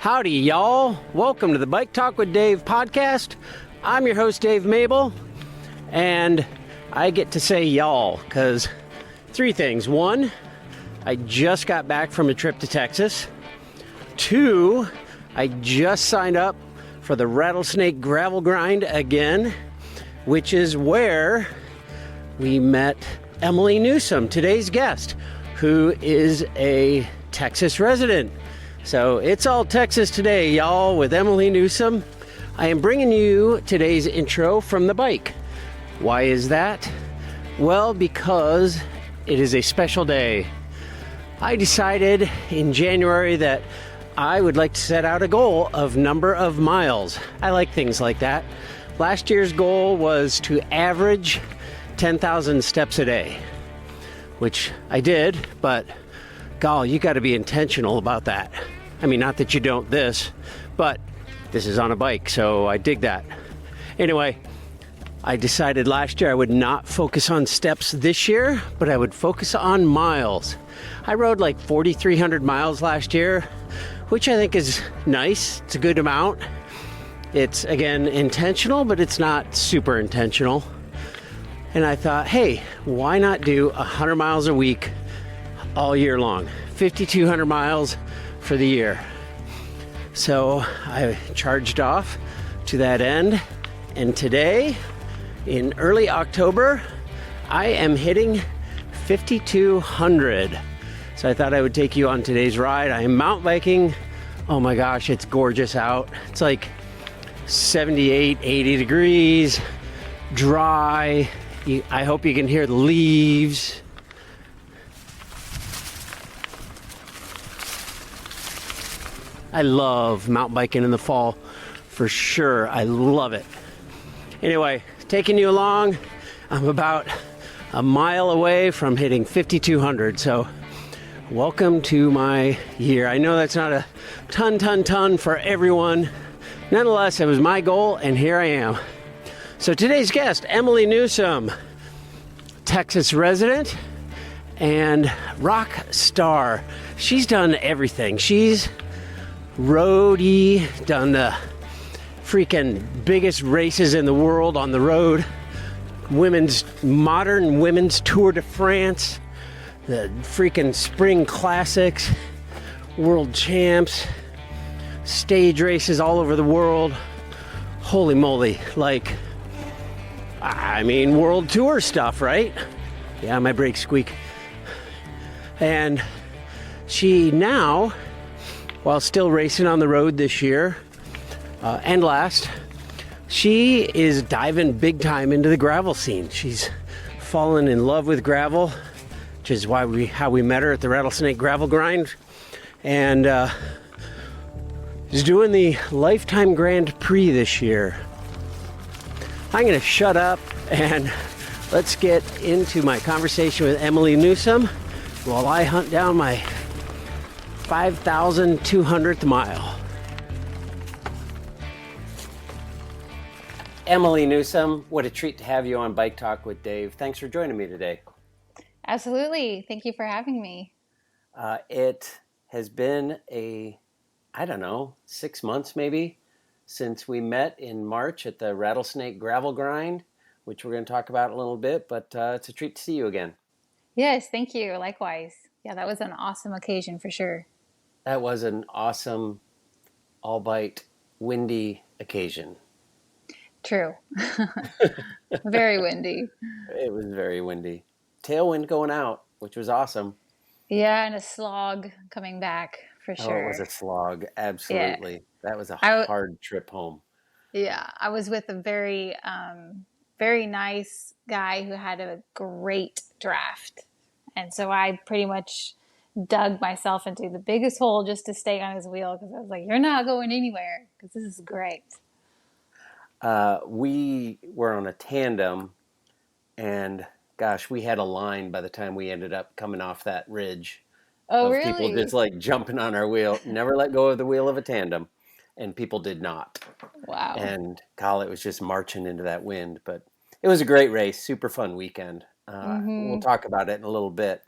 Howdy, y'all. Welcome to the Bike Talk with Dave podcast. I'm your host, Dave Mabel, and I get to say y'all because three things. One, I just got back from a trip to Texas. Two, I just signed up for the Rattlesnake Gravel Grind again, which is where we met Emily Newsom, today's guest, who is a Texas resident. So it's all Texas today, y'all, with Emily Newsom. I am bringing you today's intro from the bike. Why is that? Well, because it is a special day. I decided in January that I would like to set out a goal of number of miles. I like things like that. Last year's goal was to average 10,000 steps a day, which I did, but golly, you got to be intentional about that. I mean, not that you don't this, but this is on a bike, so I dig that. Anyway, I decided last year I would not focus on steps this year, but I would focus on miles. I rode like 4,300 miles last year, which I think is nice. It's a good amount. It's, again, intentional, but it's not super intentional. And I thought, hey, why not do 100 miles a week all year long? 5,200 miles for the year. So I charged off to that end, and today, in early October, I am hitting 5,200. So I thought I would take you on today's ride. I am mountain biking. Oh my gosh, it's gorgeous out. It's like 78, 80 degrees, dry. I hope you can hear the leaves. I love mountain biking in the fall, for sure. I love it. Anyway, taking you along, I'm about a mile away from hitting 5,200, so welcome to my year. I know that's not a ton for everyone. Nonetheless, it was my goal, and here I am. So today's guest, Emily Newsom, Texas resident and rock star. She's done everything. She's roadie, done the freaking biggest races in the world on the road. Modern women's Tour de France, the freaking spring classics, world champs, stage races all over the world. Holy moly, like, I mean, world tour stuff, right? Yeah, my brakes squeak. And she now, while still racing on the road this year and last, she is diving big time into the gravel scene. She's fallen in love with gravel, which is how we met her at the Rattlesnake Gravel Grind, and is doing the Lifetime Grand Prix this year. I'm going to shut up and let's get into my conversation with Emily Newsom while I hunt down my 5,200th mile. Emily Newsom, what a treat to have you on Bike Talk with Dave. Thanks for joining me today. Absolutely. Thank you for having me. It has been 6 months maybe since we met in March at the Rattlesnake Gravel Grind, which we're going to talk about in a little bit, but it's a treat to see you again. Yes, thank you. Likewise. Yeah, that was an awesome occasion for sure. That was an awesome, albeit windy occasion. True. Very windy. It was very windy. Tailwind going out, which was awesome. Yeah, and a slog coming back for sure. Oh, it was a slog. Absolutely. Yeah. That was a hard trip home. Yeah, I was with a very, very nice guy who had a great draft. And so I pretty much dug myself into the biggest hole just to stay on his wheel because I was like, you're not going anywhere because this is great. We were on a tandem, and gosh, we had a line by the time we ended up coming off that ridge. Oh, of really? People just like jumping on our wheel. Never let go of the wheel of a tandem, and people did not. Wow. And Kyle, it was just marching into that wind, but it was a great race, super fun weekend. We'll talk about it in a little bit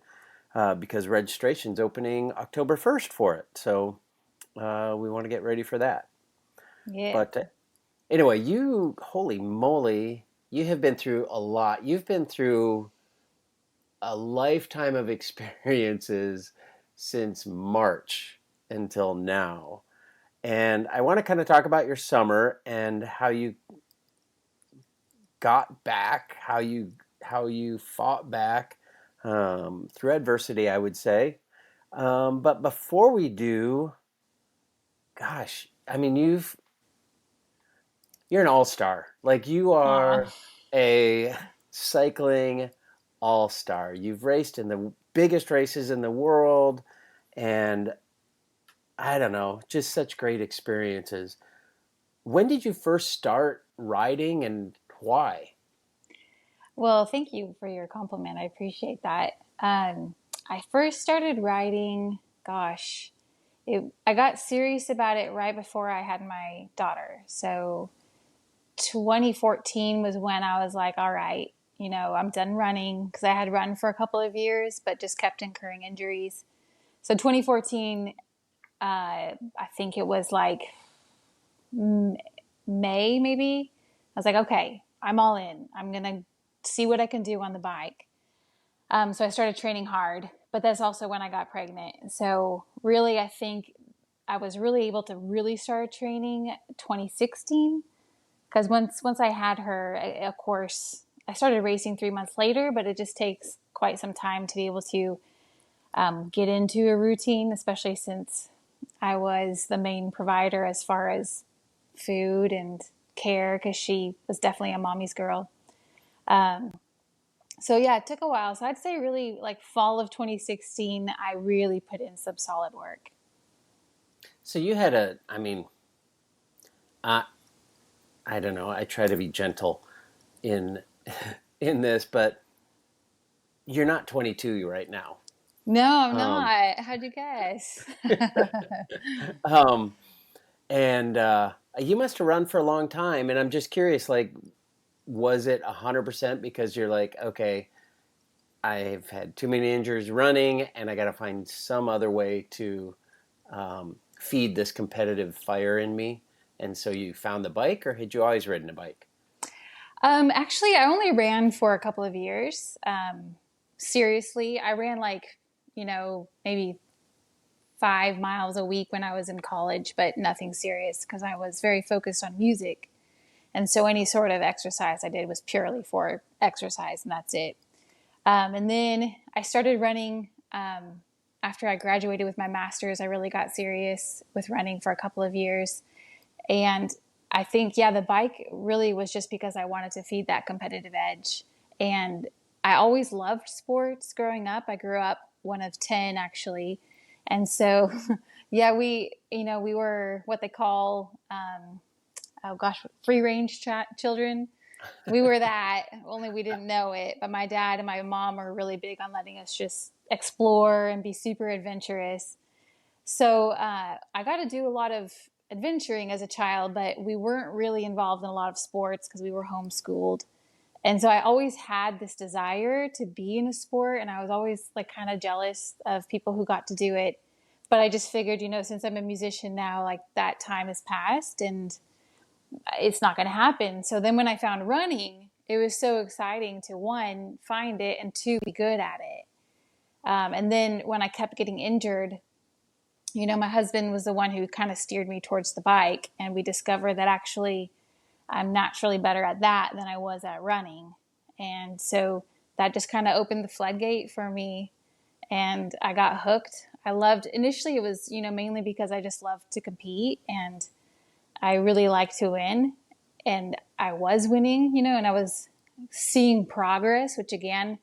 because registration's opening October 1st for it. So we want to get ready for that. Yeah. But anyway, holy moly, you have been through a lot. You've been through a lifetime of experiences since March until now. And I want to kind of talk about your summer and how you got back, how you fought back through adversity, I would say. But before we do, gosh, I mean, you're an all-star. Like you Aw. are a cycling all-star. You've raced in the biggest races in the world, and I don't know, just such great experiences. When did you first start riding and why? Well, thank you for your compliment. I appreciate that. I first started riding, gosh, I got serious about it right before I had my daughter. So 2014 was when I was like, all right, I'm done running because I had run for a couple of years, but just kept incurring injuries. So 2014, I think it was like May, maybe. I was like, okay, I'm all in. I'm going to see what I can do on the bike. So I started training hard, but that's also when I got pregnant. So really, I think I was really able to really start training 2016 because once I had her, of course, I started racing 3 months later, but it just takes quite some time to be able to get into a routine, especially since I was the main provider as far as food and care because she was definitely a mommy's girl. So yeah, it took a while. So I'd say really like fall of 2016, I really put in some solid work. So you had I mean, I I don't know. I try to be gentle in in this, but you're not 22 right now. No, I'm Um, not. How'd you guess? um, and you must have run for a long time. And I'm just curious, like, was it 100% because you're like, okay, I've had too many injuries running, and I got to find some other way to feed this competitive fire in me. And so you found the bike, or had you always ridden a bike? Actually, I only ran for a couple of years. Seriously, I ran like, maybe 5 miles a week when I was in college, but nothing serious because I was very focused on music. And so any sort of exercise I did was purely for exercise, and that's it. And then I started running after I graduated with my master's. I really got serious with running for a couple of years. And I think, yeah, the bike really was just because I wanted to feed that competitive edge. And I always loved sports growing up. I grew up one of 10, actually. And so, yeah, we were what they call, oh gosh, free range children. We were that, only we didn't know it. But my dad and my mom are really big on letting us just explore and be super adventurous. So I got to do a lot of adventuring as a child, but we weren't really involved in a lot of sports because we were homeschooled. And so I always had this desire to be in a sport, and I was always like kind of jealous of people who got to do it. But I just figured, since I'm a musician now, like that time has passed and it's not going to happen. So then when I found running, it was so exciting to one, find it, and two, be good at it. And then when I kept getting injured, my husband was the one who kind of steered me towards the bike, and we discovered that actually I'm naturally better at that than I was at running. And so that just kind of opened the floodgate for me, and I got hooked. Initially it was, mainly because I just loved to compete and I really liked to win. And I was winning, and I was seeing progress, which again,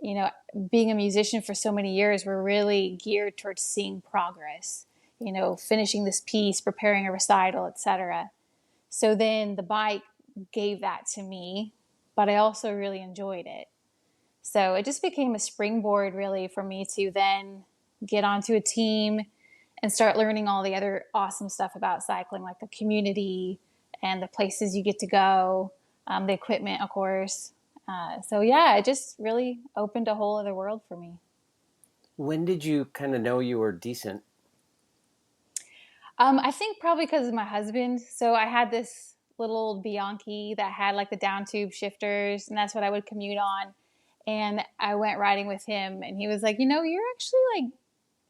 you know, being a musician for so many years, we're really geared towards seeing progress, finishing this piece, preparing a recital, etc. So then the bike gave that to me, but I also really enjoyed it. So it just became a springboard really for me to then get onto a team and start learning all the other awesome stuff about cycling, like the community and the places you get to go, the equipment, of course. So yeah, it just really opened a whole other world for me. When did you kind of know you were decent? I think probably because of my husband. So I had this little old Bianchi that had like the down tube shifters, and that's what I would commute on. And I went riding with him, and he was like, you're actually like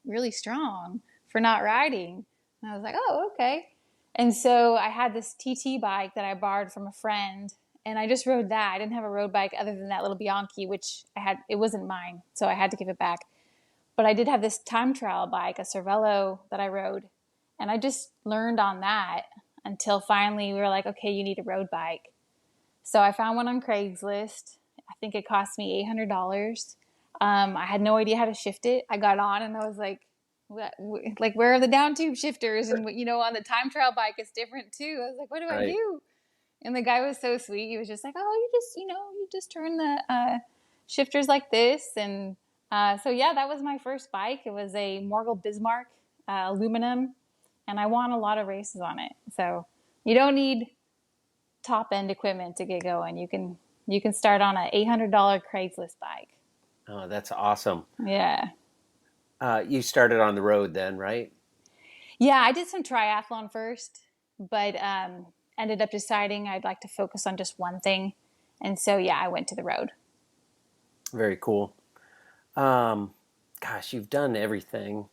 really strong for not riding. And I was like, oh, okay. And so I had this TT bike that I borrowed from a friend, and I just rode that. I didn't have a road bike other than that little Bianchi, which it wasn't mine, so I had to give it back. But I did have this time trial bike, a Cervelo that I rode, and I just learned on that until finally we were like, okay, you need a road bike. So I found one on Craigslist. I think it cost me $800. I had no idea how to shift it. I got on and I was like, where are the down tube shifters? And on the time trial bike, it's different too. I was like, what do I Right. do? And the guy was so sweet. He was just like, oh, you just turn the shifters like this. And so yeah, that was my first bike. It was a Morgul Bismarck aluminum, and I won a lot of races on it. So you don't need top end equipment to get going. You can start on an $800 Craigslist bike. Oh, that's awesome. Yeah. You started on the road then, right? Yeah, I did some triathlon first, but ended up deciding I'd like to focus on just one thing. And so, yeah, I went to the road. Very cool. Um, Gosh, you've done everything.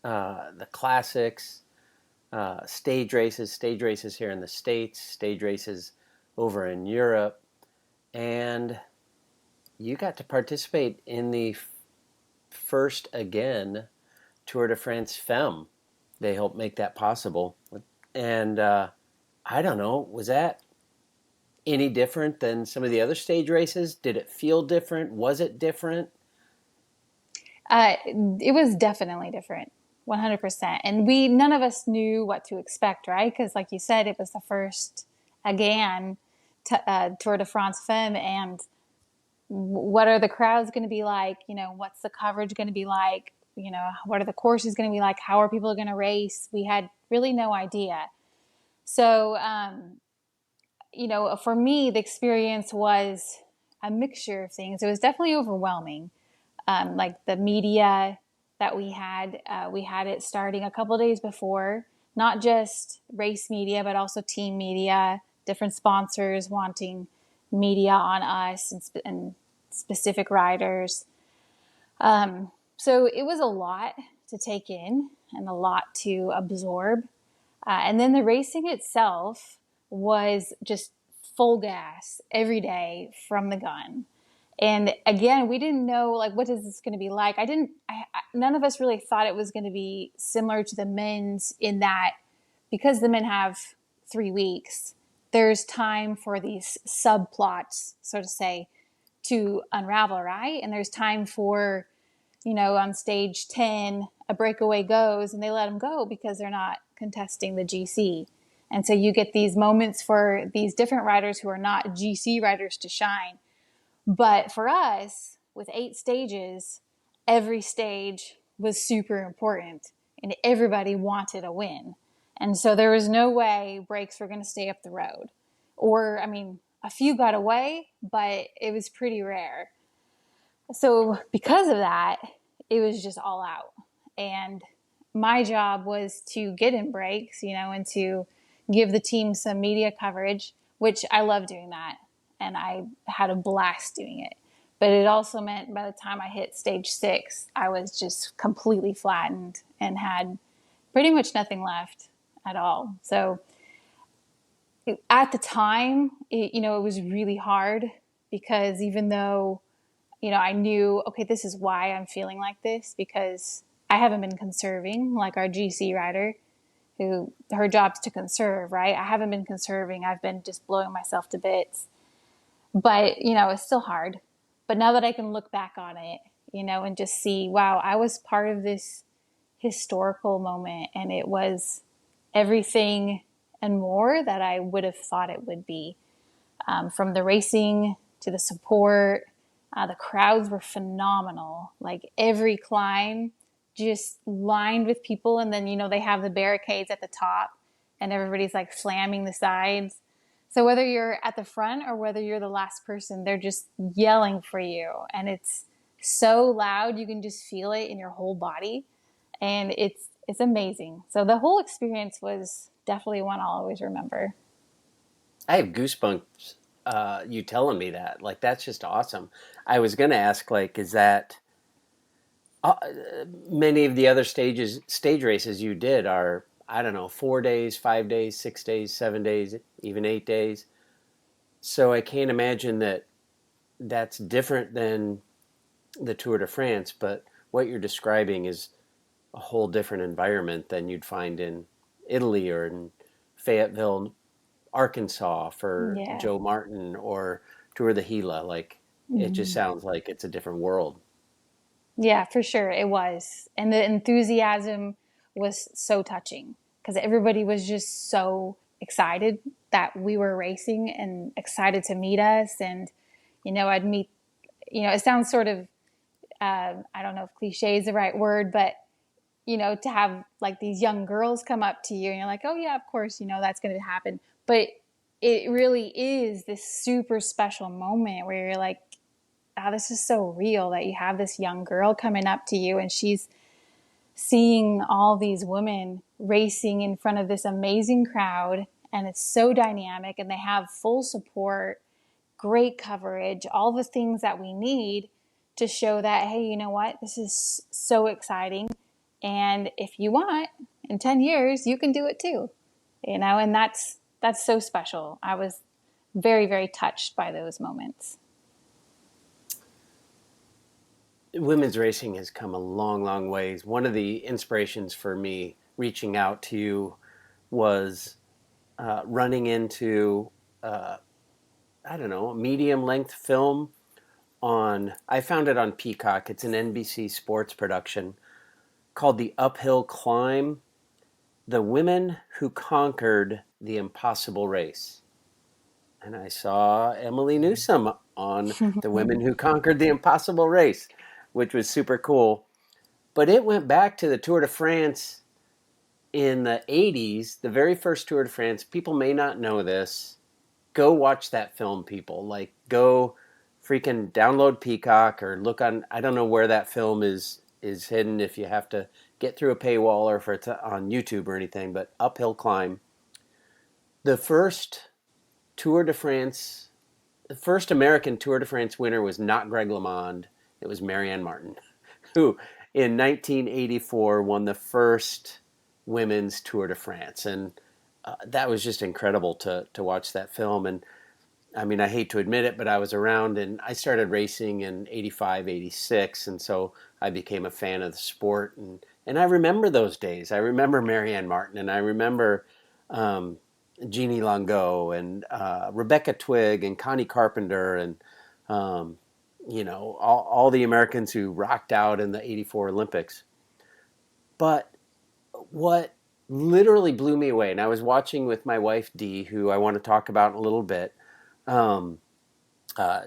The classics, stage races here in the States, stage races over in Europe, and you got to participate in the first again Tour de France Femme. They helped make that possible. And I don't know, was that any different than some of the other stage races? Did it feel different? Was it different? It was definitely different, 100%. And none of us knew what to expect, right? Because, like you said, it was the first again Tour de France Femme, and what are the crowds going to be like? What's the coverage going to be like? What are the courses going to be like? How are people going to race? We had really no idea. So, for me, the experience was a mixture of things. It was definitely overwhelming. Like the media that we had it starting a couple of days before, not just race media, but also team media, different sponsors wanting media on us and specific riders. So it was a lot to take in and a lot to absorb. And then the racing itself was just full gas every day from the gun. And again, we didn't know, like, what is this going to be like? None of us really thought it was going to be similar to the men's, in that because the men have 3 weeks, there's time for these subplots, so to say, to unravel, right? And there's time for, on stage 10, a breakaway goes and they let them go because they're not contesting the GC. And so you get these moments for these different riders who are not GC riders to shine. But for us, with 8 stages, every stage was super important and everybody wanted a win. And so there was no way breaks were going to stay up the road. Or, I mean, a few got away, but it was pretty rare. So because of that, it was just all out. And my job was to get in breaks, and to give the team some media coverage, which I love doing that. And I had a blast doing it. But it also meant by the time I hit stage 6, I was just completely flattened and had pretty much nothing left at all. So at the time, it was really hard, because even though, I knew, okay, this is why I'm feeling like this, because I haven't been conserving like our GC rider, who her job's to conserve, right? I haven't been conserving. I've been just blowing myself to bits. But, it's still hard. But now that I can look back on it, and just see, wow, I was part of this historical moment, and it was everything and more that I would have thought it would be. From the racing to the support, the crowds were phenomenal. Like every climb just lined with people. And then, they have the barricades at the top and everybody's like slamming the sides. So whether you're at the front or whether you're the last person, they're just yelling for you. And it's so loud, you can just feel it in your whole body. And it's amazing. So the whole experience was definitely one I'll always remember. I have goosebumps. You telling me that, like, that's just awesome. I was going to ask, like, is that uh, many of the other stage races you did are, I don't know, 4 days, 5 days, 6 days, 7 days, even 8 days. So I can't imagine that that's different than the Tour de France, but what you're describing is a whole different environment than you'd find in Italy or in Fayetteville, Arkansas for Yeah. Joe Martin or Tour de Gila. Like, it just Mhm. sounds like it's a different world. Yeah, for sure it was. And the enthusiasm was so touching because everybody was just so excited that we were racing and excited to meet us. And, I'd meet, it sounds sort of, I don't know if cliche is the right word, but, to have like these young girls come up to you and you're like, oh, yeah, of course, that's going to happen. But it really is this super special moment where you're like, oh, this is so real that you have this young girl coming up to you and she's seeing all these women racing in front of this amazing crowd. And it's so dynamic and they have full support, great coverage, all the things that we need to show that, hey, you know what? This is so exciting. And if you want, in 10 years, you can do it too. And that's so special. I was very, very touched by those moments. Women's racing has come a long, long ways. One of the inspirations for me reaching out to you was running into, uh, I don't know, a medium length film on, I found it on Peacock. It's an NBC sports production called The Uphill Climb: The Women Who Conquered the Impossible Race. And I saw Emily Newsom on The Women Who Conquered the Impossible Race, which was super cool. But it went back to the Tour de France in the 80s, the very first Tour de France. People may not know this. Go watch that film, people. Like, go freaking download Peacock or look on, I don't know where that film is hidden, if you have to get through a paywall or if it's on YouTube or anything, but Uphill Climb. The first Tour de France, the first American Tour de France winner was not Greg LeMond. It was Marianne Martin, who in 1984 won the first women's Tour de France. And that was just incredible to watch that film. And I mean, I hate to admit it, but I was around and I started racing in 85, 86. And so I became a fan of the sport. And I remember those days. I remember Marianne Martin and I remember um, Jeannie Longo and Rebecca Twigg and Connie Carpenter and, um, all the Americans who rocked out in the 84 Olympics. But what literally blew me away, and I was watching with my wife, Dee, who I want to talk about in a little bit. Um,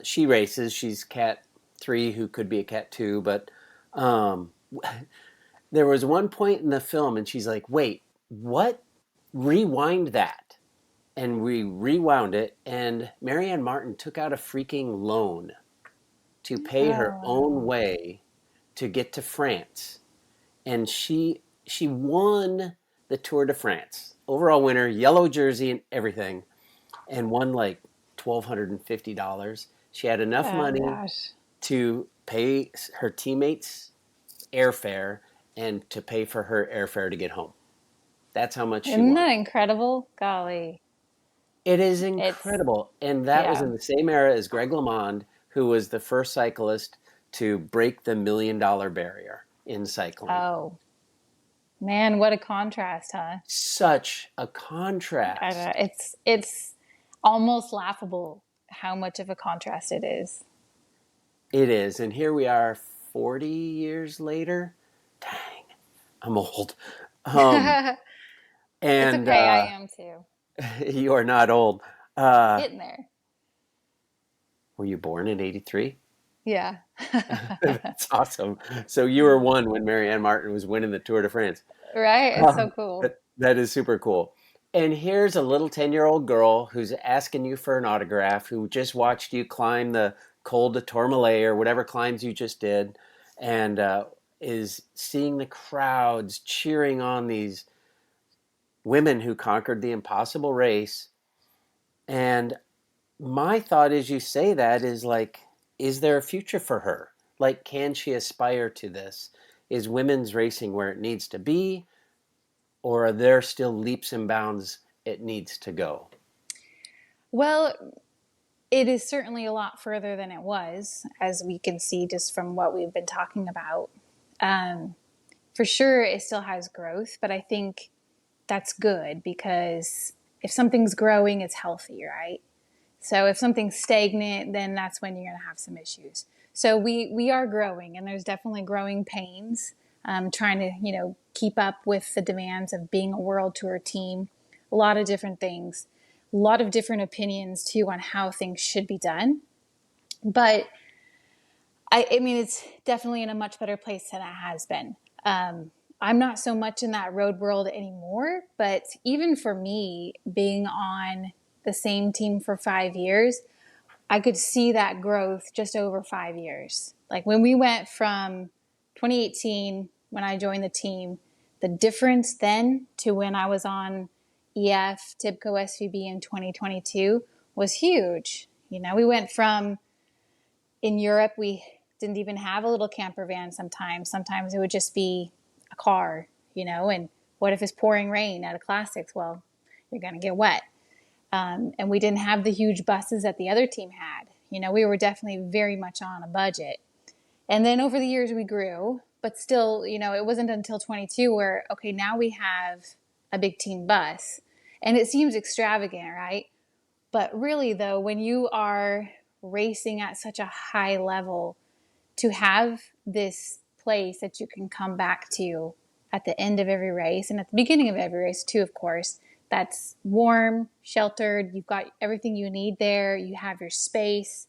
she races. She's Cat 3, who could be a Cat 2. But um, there was one point in the film, and she's like, wait, what? Rewind that. And we rewound it, and Marianne Martin took out a freaking loan to pay her Oh, own wow. way to get to France. And she won the Tour de France. Overall winner, yellow jersey and everything, and won like $1,250. She had enough Oh, money gosh. to pay her teammates airfare and to pay for her airfare to get home. That's how much she Isn't won. that incredible? Golly. It is It's, incredible. And that was yeah. in the same era as Greg LeMond, who was the first cyclist to break the $1 million barrier in cycling. Oh, man, what a contrast, huh? Such a I don't know. contrast. It's almost laughable how much of a contrast it is. It is. And here we are 40 years later. Dang, I'm old. Um, It's and okay, I am too. you are not old. Uh, Getting there. were you born in 83? Yeah. That's awesome. So you were one when Marianne Martin was winning the Tour de France. Right? It's so cool. That is super cool. And here's a little 10-year-old girl who's asking you for an autograph, who just watched you climb the Col de Tourmalet or whatever climbs you just did. And is seeing the crowds cheering on these women who conquered the impossible race. And my thought as you say that is like, is there a future for her? Like, can she aspire to this? Is women's racing where it needs to be? Or are there still leaps and bounds it needs to go? Well, it is certainly a lot further than it was, as we can see just from what we've been talking about. For sure, it still has growth, but I think that's good because if something's growing, it's healthy, right? So if something's stagnant, then that's when you're going to have some issues. So we are growing, and there's definitely growing pains, trying to keep up with the demands of being a world tour team. A lot of different things, a lot of different opinions too on how things should be done. But I mean, it's definitely in a much better place than it has been. I'm not so much in that road world anymore, but even for me, being on the same team for 5 years, I could see that growth just over 5 years. Like when we went from 2018, when I joined the team, the difference then to when I was on EF, TIBCO, SVB in 2022 was huge. We went from, in Europe, we didn't even have a little camper van sometimes. Sometimes it would just be a car, and what if it's pouring rain at a classics? Well, you're going to get wet. And we didn't have the huge buses that the other team had. We were definitely very much on a budget. And then over the years we grew, but still, it wasn't until 22 where, okay, now we have a big team bus. And it seems extravagant, right? But really though, when you are racing at such a high level, to have this place that you can come back to at the end of every race and at the beginning of every race too, of course, that's warm, sheltered. You've got everything you need there. You have your space.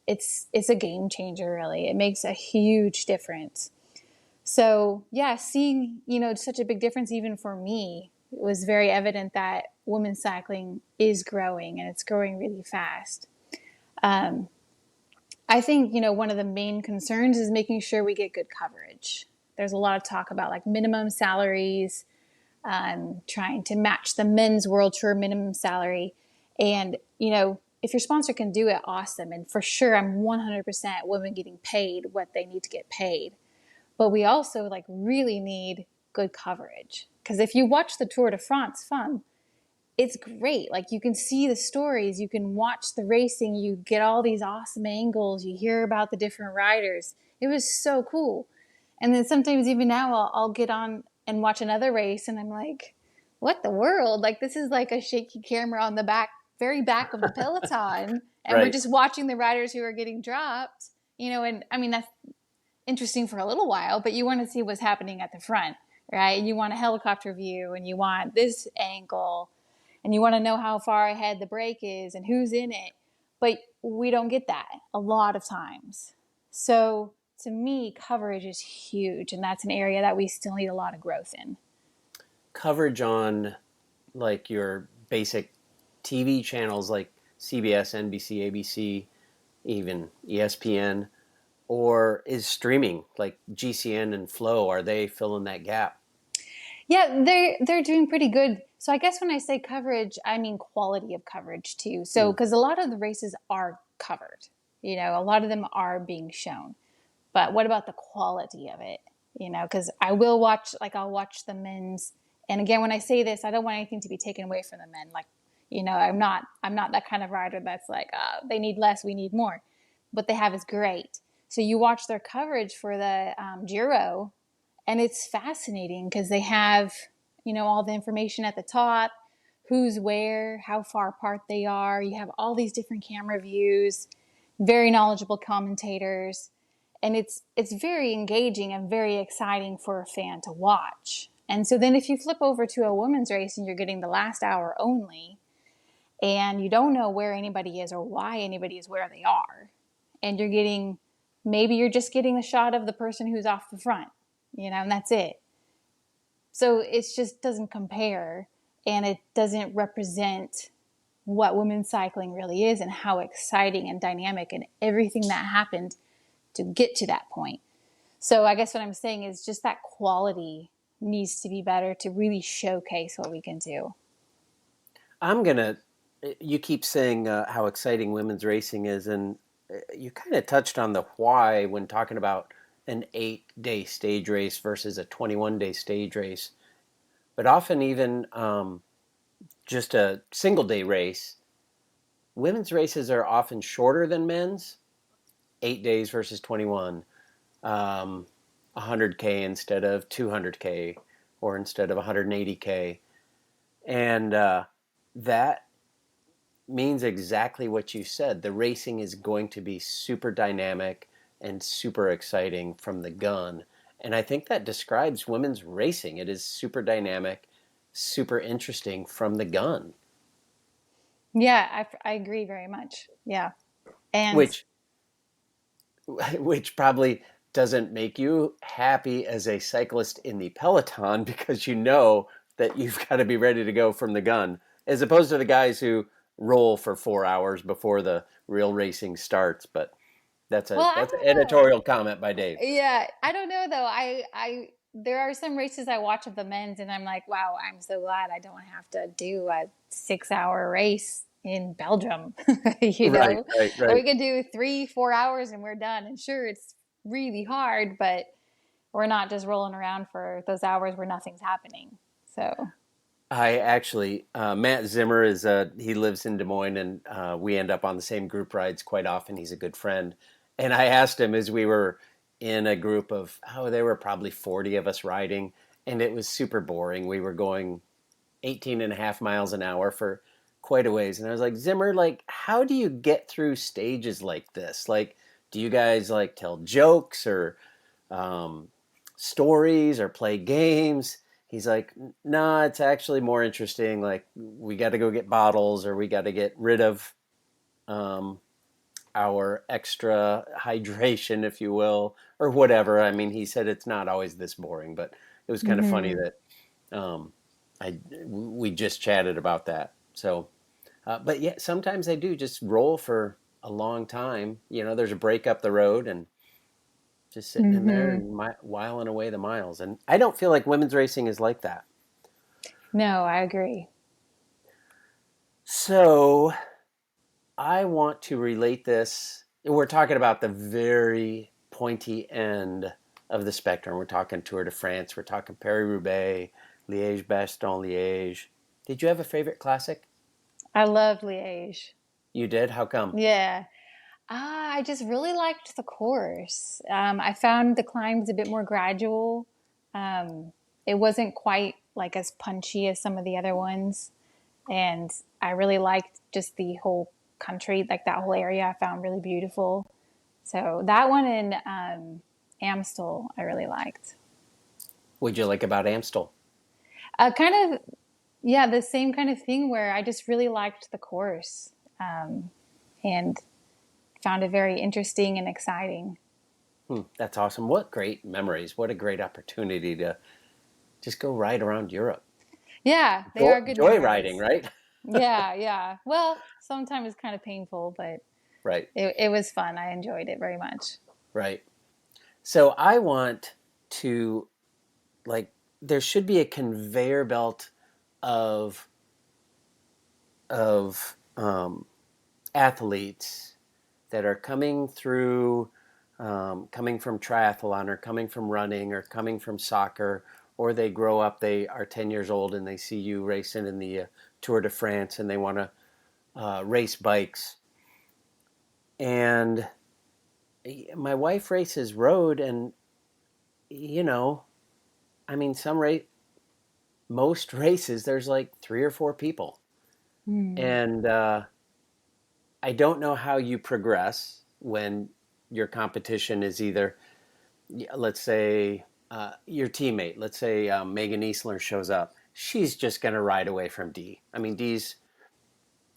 It's a game changer, really. It makes a huge difference. So yeah, seeing, such a big difference even for me, it was very evident that women's cycling is growing and it's growing really fast. I think, one of the main concerns is making sure we get good coverage. There's a lot of talk about like minimum salaries, trying to match the men's world tour minimum salary. And, if your sponsor can do it, awesome. And for sure, I'm 100% women getting paid what they need to get paid. But we also really need good coverage. Because if you watch the Tour de France it's great. Like you can see the stories, you can watch the racing, you get all these awesome angles, you hear about the different riders. It was so cool. And then sometimes even now I'll get on and watch another race and I'm like, what the world? Like this is like a shaky camera on the very back of the peloton. And Right. We're just watching the riders who are getting dropped, and I mean, that's interesting for a little while, but you want to see what's happening at the front, right? You want a helicopter view and you want this angle and you want to know how far ahead the break is and who's in it. But we don't get that a lot of times. So to me, coverage is huge. And that's an area that we still need a lot of growth in. Coverage on like your basic TV channels like CBS, NBC, ABC, even ESPN, or is streaming like GCN and Flow, are they filling that gap? Yeah, they're doing pretty good. So I guess when I say coverage, I mean quality of coverage too. So because a lot of the races are covered, a lot of them are being shown. But what about the quality of it? Because I will watch, I'll watch the men's. And again, when I say this, I don't want anything to be taken away from the men. I'm not that kind of rider that's like, they need less, we need more. What they have is great. So you watch their coverage for the Giro, and it's fascinating because they have, all the information at the top, who's where, how far apart they are. You have all these different camera views, very knowledgeable commentators. And it's very engaging and very exciting for a fan to watch. And so then if you flip over to a women's race and you're getting the last hour only, and you don't know where anybody is or why anybody is where they are, and maybe you're just getting the shot of the person who's off the front, and that's it. So it just doesn't compare, and it doesn't represent what women's cycling really is and how exciting and dynamic and everything that happened to get to that point. So I guess what I'm saying is just that quality needs to be better to really showcase what we can do. I'm gonna. You keep saying how exciting women's racing is, and you kind of touched on the why when talking about an 8-day stage race versus a 21-day stage race. But often, even just a single day race, women's races are often shorter than men's. 8 days versus 21, 100K instead of 200K, or instead of 180K, and that means exactly what you said. The racing is going to be super dynamic and super exciting from the gun. And I think that describes women's racing. It is super dynamic, super interesting from the gun, Yeah, I agree very much. Yeah. And which which probably doesn't make you happy as a cyclist in the peloton because you know that you've got to be ready to go from the gun, as opposed to the guys who roll for 4 hours before the real racing starts. But well, I that's an don't know. editorial comment by Dave. Yeah, I don't know though. I there are some races I watch of the men's and I'm like, wow, I'm so glad I don't have to do a 6 hour race in Belgium. You Right, know, right, right. we could do 3, 4 hours and we're done. And sure, it's really hard, but we're not just rolling around for those hours where nothing's happening. So, I actually, Matt Zimmer is he lives in Des Moines, and we end up on the same group rides quite often. He's a good friend, and I asked him as we were in a group of there were probably 40 of us riding, and it was super boring. We were going 18 and a half miles an hour for quite a ways, and I was like, Zimmer, like, how do you get through stages like this? Like, do you guys like tell jokes or um, stories or play games? He's like, nah, it's actually more interesting. Like, we got to go get bottles, or we got to get rid of um, our extra hydration, if you will, or whatever. I mean, he said it's not always this boring, but it was kind of funny hmm that um, we just chatted about that. So, but yeah, sometimes I do just roll for a long time. You know, there's a break up the road, and just sitting in there hmm and whiling away the miles. And I don't feel like women's racing is like that. no, I agree. So I want to relate this. We're talking about the very pointy end of the spectrum. We're talking Tour de France. We're talking Paris-Roubaix, Liège-Bastogne-Liège. Did you have a favorite classic? I love Liège. You did? How come? Yeah. I just really liked the course. I found the climbs a bit more gradual. Um, it wasn't quite like as punchy as some of the other ones. And I really liked just the whole country, like that whole area I found really beautiful. So that one in Amstel, I really liked. What'd you like about Amstel? Kind of, yeah, the same kind of thing where I just really liked the course and found it very interesting and exciting. That's awesome. What great memories. What a great opportunity to just go ride around Europe. Yeah, they are good Joy riding, memories. right? Yeah, yeah. Well, sometimes it's kind of painful, but Right, it was fun. I enjoyed it very much. right. So I want to, like, there should be a conveyor belt of of athletes that are coming through, coming from triathlon, or coming from running, or coming from soccer, or they grow up, they are 10 years old, and they see you racing in the Tour de France, and they want to race bikes. And my wife races road, and you know, I mean, most races, there's like 3 or 4 people, Hmm. and I don't know how you progress when your competition is either, let's say, your teammate. Let's say Megan Eastler shows up. She's just going to ride away from D. I mean, D's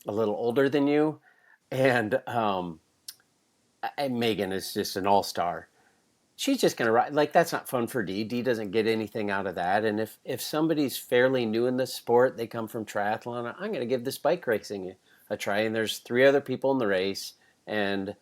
a little older than you, and Megan is just an all star. She's just going to ride. Like, that's not fun for D. D doesn't get anything out of that. And if somebody's fairly new in the sport, they come from triathlon, I'm going to give this bike racing a try. And there's 3 other people in the race, and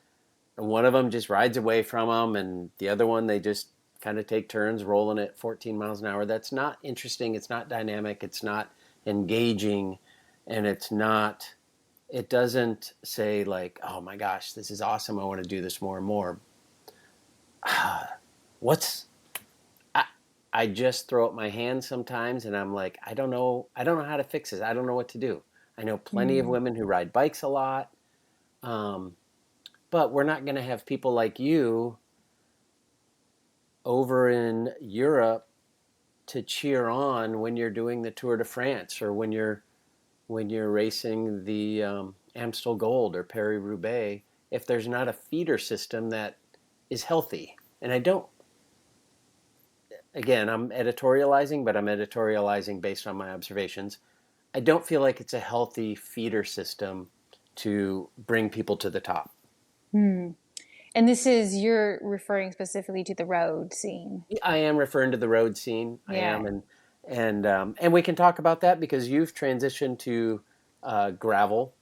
one of them just rides away from them, and the other one, they just kind of take turns rolling at 14 miles an hour. That's not interesting. It's not dynamic. It's not engaging. And it doesn't say like, oh my gosh, this is awesome. I want to do this more and more. What's, I, I just throw up my hands sometimes and I'm like, I don't know. I don't know how to fix this. I don't know what to do. I know plenty of Mm. women who ride bikes a lot. Um, but we're not going to have people like you over in Europe to cheer on when you're doing the Tour de France or when you're racing the Amstel Gold or Paris Roubaix if there's not a feeder system that is healthy. And I don't. Again, I'm editorializing, but I'm editorializing based on my observations. I don't feel like it's a healthy feeder system to bring people to the top. Hmm. And you're referring specifically to the road scene. I am referring to the road scene. I Yeah. am, and we can talk about that because you've transitioned to gravel,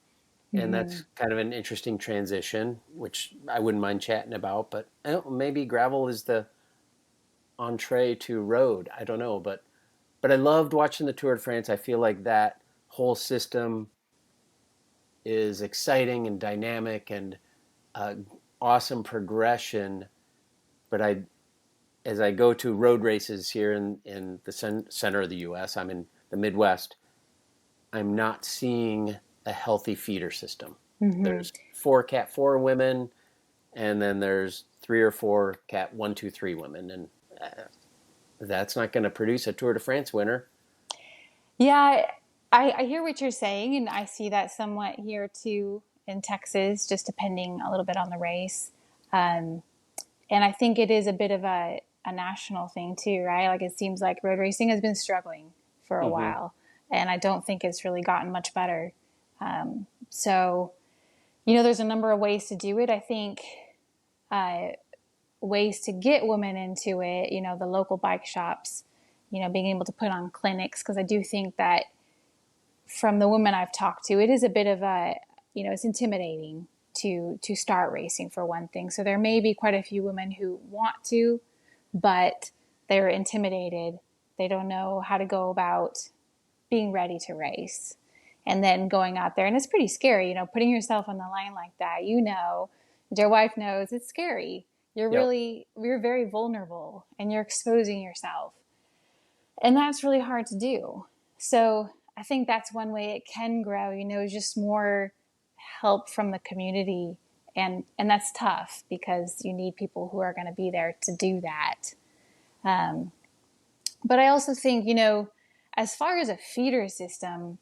and Hmm. that's kind of an interesting transition, which I wouldn't mind chatting about. But maybe gravel is the entree to road. I don't know, but I loved watching the Tour de France. I feel like that whole system is exciting and dynamic and uh, awesome progression. But as I go to road races here in the center of the U.S., I'm in the Midwest, I'm not seeing a healthy feeder system. Hmm. There's four Cat 4 women, and then there's three or four Cat 1, 2, 3 women. And uh, that's not going to produce a Tour de France winner. Yeah, I hear what you're saying, and I see that somewhat here too in Texas, just depending a little bit on the race. Um, and I think it is a bit of a national thing too, right? Like it seems like road racing has been struggling for a Mm-hmm. while, and I don't think it's really gotten much better. So, you know, there's a number of ways to do it. I think uh, ways to get women into it, you know, the local bike shops, you know, being able to put on clinics, because I do think that from the women I've talked to, it is a bit of you know, it's intimidating to start racing for one thing. So there may be quite a few women who want to, but they're intimidated. They don't know how to go about being ready to race. And then going out there, and it's pretty scary, you know, putting yourself on the line like that. You know, your wife knows it's scary. Yep. You're very vulnerable and you're exposing yourself. And that's really hard to do. So I think that's one way it can grow, you know, just more help from the community. And that's tough because you need people who are going to be there to do that. Um, but I also think, you know, as far as a feeder system,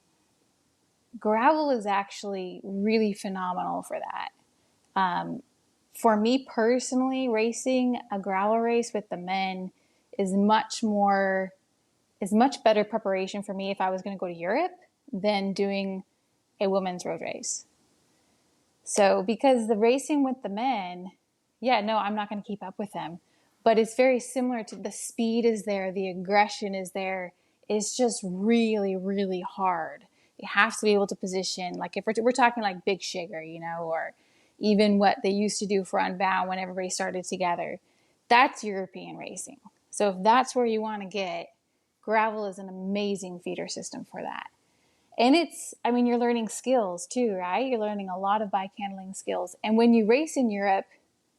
gravel is actually really phenomenal for that. For me personally, racing a gravel race with the men is much better preparation for me if I was going to go to Europe than doing a women's road race. So, because the racing with the men, yeah, no, I'm not going to keep up with them. But it's very similar to the speed is there, the aggression is there. It's just really, really hard. You have to be able to position, like if we're talking like Big Sugar, you know, or even what they used to do for Unbound when everybody started together. That's European racing. So if that's where you want to get, gravel is an amazing feeder system for that. And I mean, you're learning skills too, right? You're learning a lot of bike handling skills. And when you race in Europe,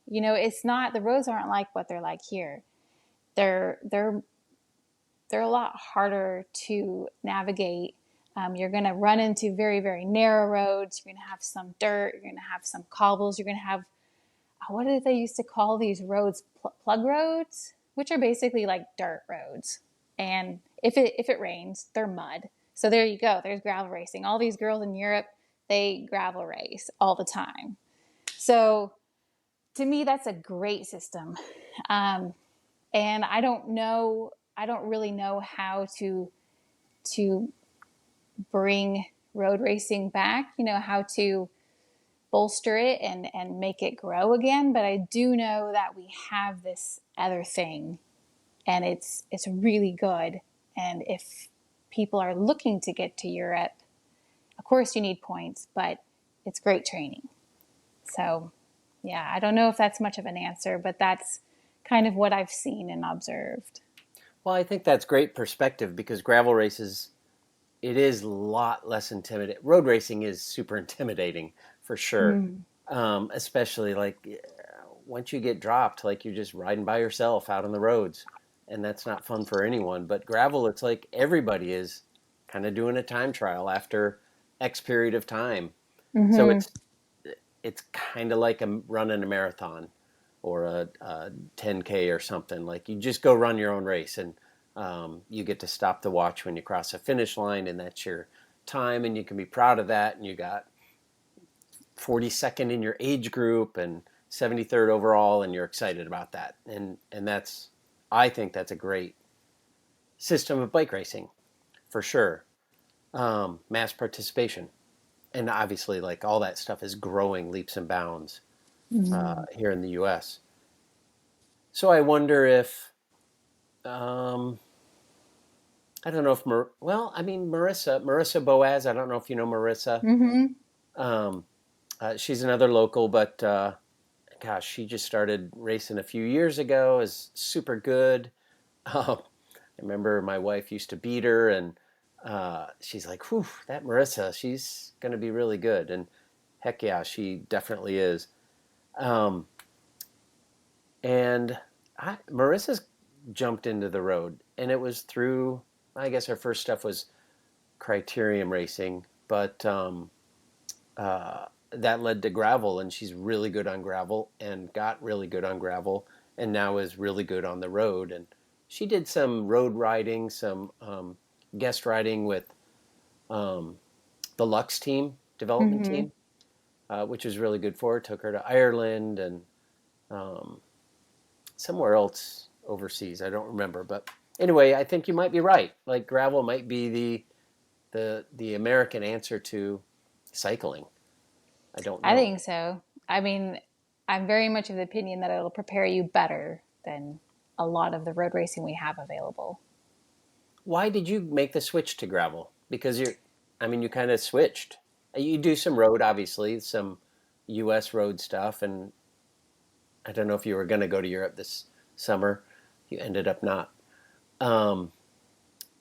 you know, the roads aren't like what they're like here. They're, they're, they're a lot harder to navigate. You're going to run into very, very narrow roads. You're going to have some dirt. You're going to have some cobbles. You're going to have, what did they used to call these roads? Plug roads, which are basically like dirt roads. And if it rains, they're mud. So there you go. There's gravel racing. All these girls in Europe, they gravel race all the time. So to me, that's a great system. Um, and I don't really know how to bring road racing back. You know, how to bolster it and make it grow again. But I do know that we have this other thing, and it's really good. And if people are looking to get to Europe, of course you need points, but it's great training. So, yeah, I don't know if that's much of an answer, but that's kind of what I've seen and observed. Well, I think that's great perspective because gravel races, it is a lot less intimidating. Road racing is super intimidating for sure. Mm. Especially like once you get dropped, like you're just riding by yourself out on the roads, and that's not fun for anyone. But gravel, it's like everybody is kind of doing a time trial after X period of time. So Hmm. it's kind of like running a marathon or a 10K or something. Like you just go run your own race, and you get to stop the watch when you cross a finish line, and that's your time, and you can be proud of that. And you got 42nd in your age group and 73rd overall, and you're excited about that. And that's, I think that's a great system of bike racing for sure. Mass participation, and obviously, like all that stuff is growing leaps and bounds Hmm. here in the U.S. So I wonder if um, I don't know if well, I mean Marissa Boaz. I don't know if you know Marissa. Hmm. Um, she's another local, but gosh, she just started racing a few years ago. Is super good. I remember my wife used to beat her, and she's like, "Whew, that Marissa, she's going to be really good." And heck yeah, she definitely is. Um, and Marissa's jumped into the road, and it was through. I guess her first stuff was criterium racing, but that led to gravel, and she's really good on gravel and got really good on gravel, and now is really good on the road. And she did some road riding, some guest riding with um, the Lux team, development Hmm. team, which was really good for her. Took her to Ireland and um, somewhere else overseas. I don't remember, but anyway, I think you might be right. Like gravel might be the American answer to cycling. I don't I know. think so. I mean, I'm very much of the opinion that it'll prepare you better than a lot of the road racing we have available. Why did you make the switch to gravel? Because I mean, you kind of switched. You do some road, obviously, some U.S. road stuff, and I don't know if you were going to go to Europe this summer. You ended up not, um,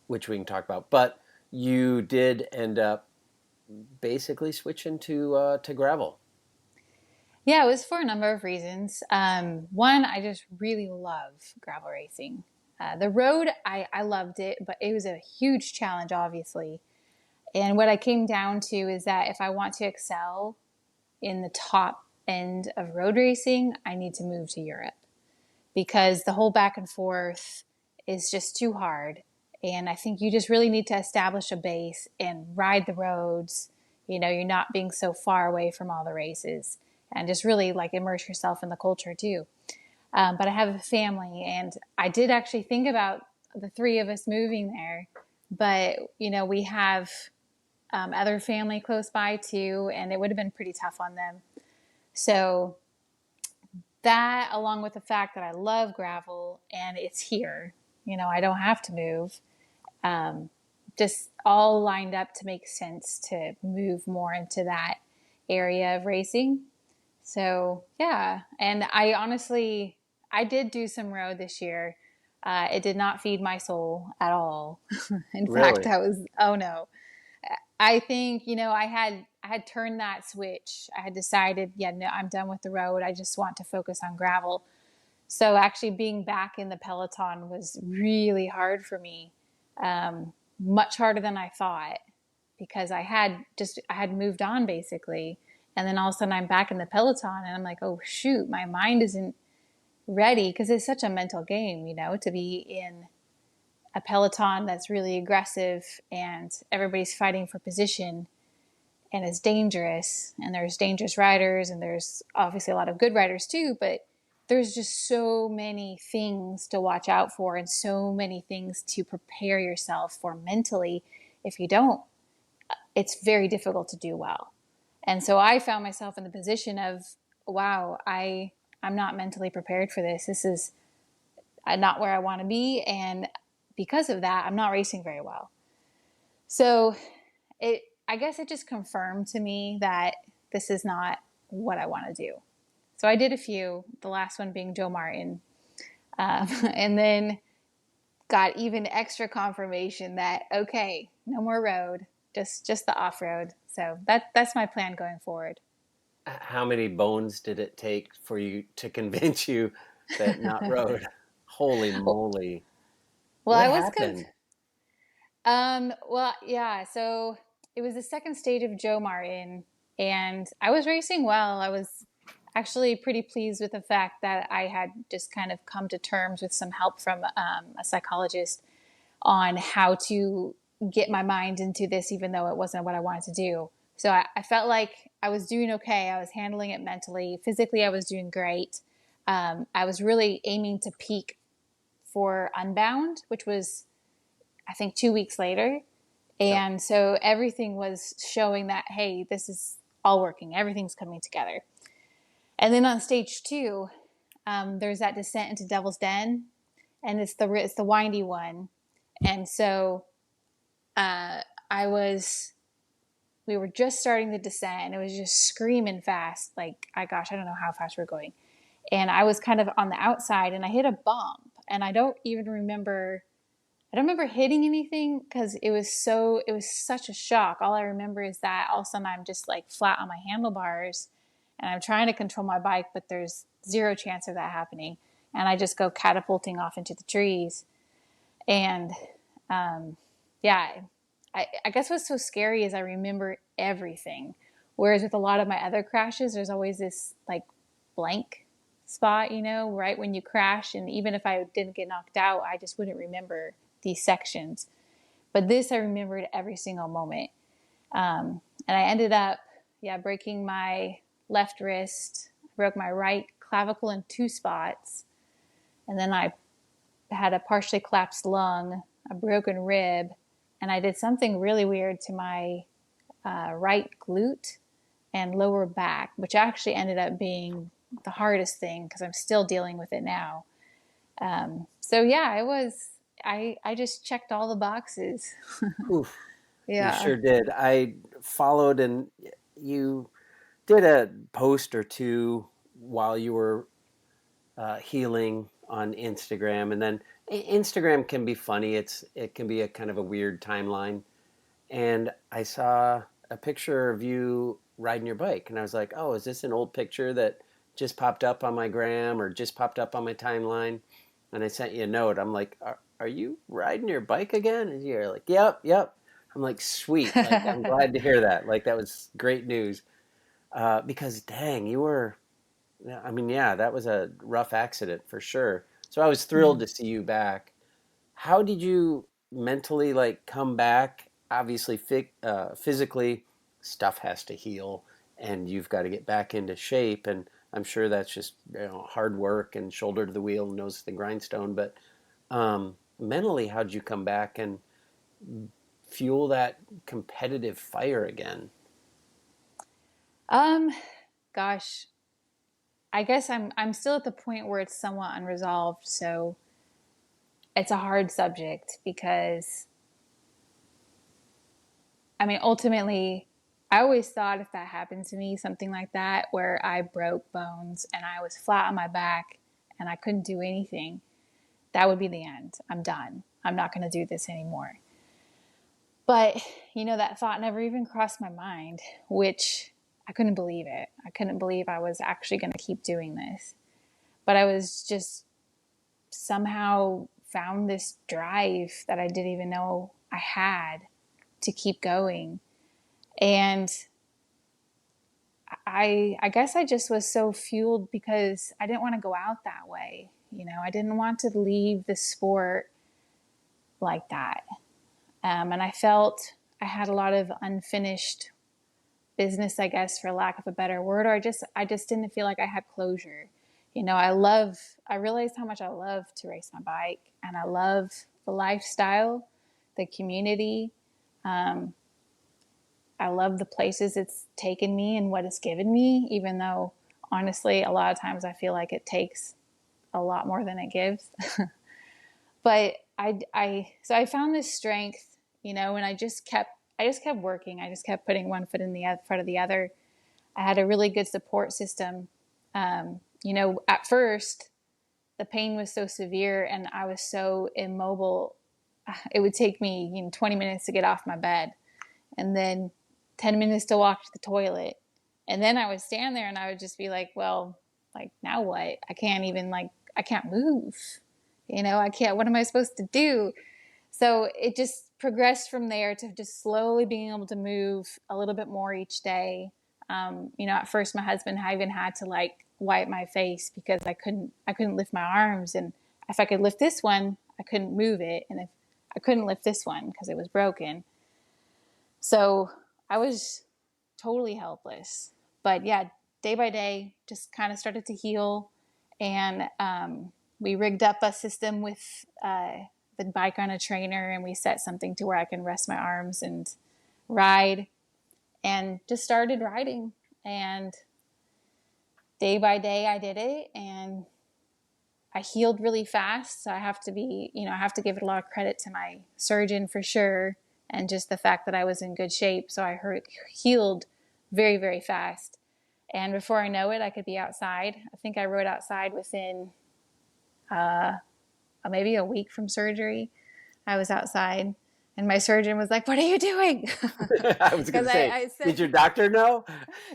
which we can talk about. But you did end up basically switching to gravel. Yeah, it was for a number of reasons. One, I just really love gravel racing. The road, I loved it, but it was a huge challenge, obviously. And what I came down to is that if I want to excel in the top end of road racing, I need to move to Europe because the whole back and forth is just too hard. And I think you just really need to establish a base and ride the roads. You know, you're not being so far away from all the races and just really like immerse yourself in the culture too. But I have a family, and I did actually think about the three of us moving there. But, you know, we have other family close by too, and it would have been pretty tough on them. So that, along with the fact that I love gravel and it's here, you know, I don't have to move, um, just all lined up to make sense to move more into that area of racing. So yeah, and I honestly, I did do some road this year. It did not feed my soul at all. In fact, Really? I was, oh no, I think, you know, I had turned that switch. I had decided, yeah, no, I'm done with the road. I just want to focus on gravel. So actually being back in the peloton was really hard for me. Much harder than I thought because I had moved on basically. And then all of a sudden I'm back in the peloton and I'm like, "Oh shoot, my mind isn't ready," because it's such a mental game, you know, to be in a peloton that's really aggressive and everybody's fighting for position and it's dangerous and there's dangerous riders and there's obviously a lot of good riders too, but there's just so many things to watch out for and so many things to prepare yourself for mentally. If you don't, it's very difficult to do well. And so I found myself in the position of, wow, I'm not mentally prepared for this. This is not where I want to be, and because of that, I'm not racing very well. So it I guess it just confirmed to me that this is not what I want to do. So I did a few, the last one being Joe Martin. And then got even extra confirmation that, okay, no more road, just the off road. So that's my plan going forward. How many bones did it take for you to convince you that not road? Holy moly. Well, What I was happened? well, yeah. So it was the second stage of Joe Martin, and I was racing well. I was actually pretty pleased with the fact that I had just kind of come to terms with some help from a psychologist on how to get my mind into this, even though it wasn't what I wanted to do. So I felt like I was doing okay. I was handling it mentally. Physically, I was doing great. I was really aiming to peak for Unbound, which was, I think, 2 weeks later. Yep. And so everything was showing that, hey, this is all working. Everything's coming together. And then on stage two, there's that descent into Devil's Den, and it's the windy one. And so I was we were just starting the descent, and it was just screaming fast. Like, I don't know how fast we were going. And I was kind of on the outside, and I hit a bump, and I don't remember hitting anything because it was such a shock. All I remember is that all of a sudden I'm just like flat on my handlebars, and I'm trying to control my bike, but there's zero chance of that happening. And I just go catapulting off into the trees. And yeah, I guess what's so scary is I remember everything. Whereas with a lot of my other crashes, there's always this like blank spot, right when you crash. And even if I didn't get knocked out, I just wouldn't remember these sections. But this, I remembered every single moment. And I ended up, breaking my left wrist, broke my right clavicle in two spots. And then I had a partially collapsed lung, a broken rib, and I did something really weird to my right glute and lower back, which actually ended up being the hardest thing because I'm still dealing with it now. So yeah, it was. I just checked all the boxes. Oof, you Yeah. sure did. I followed, and you did a post or two while you were healing on Instagram, and then Instagram can be funny. It can be a kind of a weird timeline, and I saw a picture of you riding your bike, and I was like, "Oh, is this an old picture that just popped up on my gram or just popped up on my timeline?" And I sent you a note. I'm like, "Are you riding your bike again?" And you're like, "Yep, yep." I'm like, "Sweet." Like, I'm glad to hear that. Like, that was great news. Because dang, you were. Yeah, I mean, yeah, that was a rough accident for sure. So I was thrilled Mm. to see you back. How did you mentally like come back? Obviously, physically, stuff has to heal, and you've got to get back into shape. And I'm sure that's just hard work and shoulder to the wheel, nose to the grindstone. But mentally, how'd you come back and fuel that competitive fire again? Um, Gosh, I guess I'm still at the point where it's somewhat unresolved. So it's a hard subject because, I mean, ultimately, I always thought if that happened to me, something like that, where I broke bones and I was flat on my back and I couldn't do anything, that would be the end. I'm done. I'm not going to do this anymore. But, that thought never even crossed my mind, which I couldn't believe it. I couldn't believe I was actually going to keep doing this. But I was just somehow found this drive that I didn't even know I had to keep going. And I guess I just was so fueled because I didn't want to go out that way. I didn't want to leave the sport like that. And I felt I had a lot of unfinished business, I guess, for lack of a better word, or I just didn't feel like I had closure. I realized how much I love to race my bike, and I love the lifestyle, the community. Um, I love the places it's taken me and what it's given me, even though honestly, a lot of times I feel like it takes a lot more than it gives. But so I found this strength, and I just kept working. I just kept putting one foot in the front of the other. I had a really good support system. At first, the pain was so severe and I was so immobile. It would take me, 20 minutes to get off my bed, and then 10 minutes to walk to the toilet. And then I would stand there and I would just be like, well, like, now what? I can't even, like, I can't move. I can't, what am I supposed to do? So it just progressed from there to just slowly being able to move a little bit more each day. At first my husband even had to like wipe my face because I couldn't lift my arms. And if I could lift this one, I couldn't move it. And if I couldn't lift this one because it was broken. So I was totally helpless. But yeah, day by day, just kind of started to heal. And we rigged up a system with the bike on a trainer, and we set something to where I can rest my arms and ride, and just started riding. And day by day, I did it, and I healed really fast. So I have to give it a lot of credit to my surgeon for sure. And just the fact that I was in good shape. So I healed very, very fast. And before I know it, I could be outside. I think I rode outside within maybe a week from surgery. I was outside, and my surgeon was like, "What are you doing?" I was going to say, did your doctor know?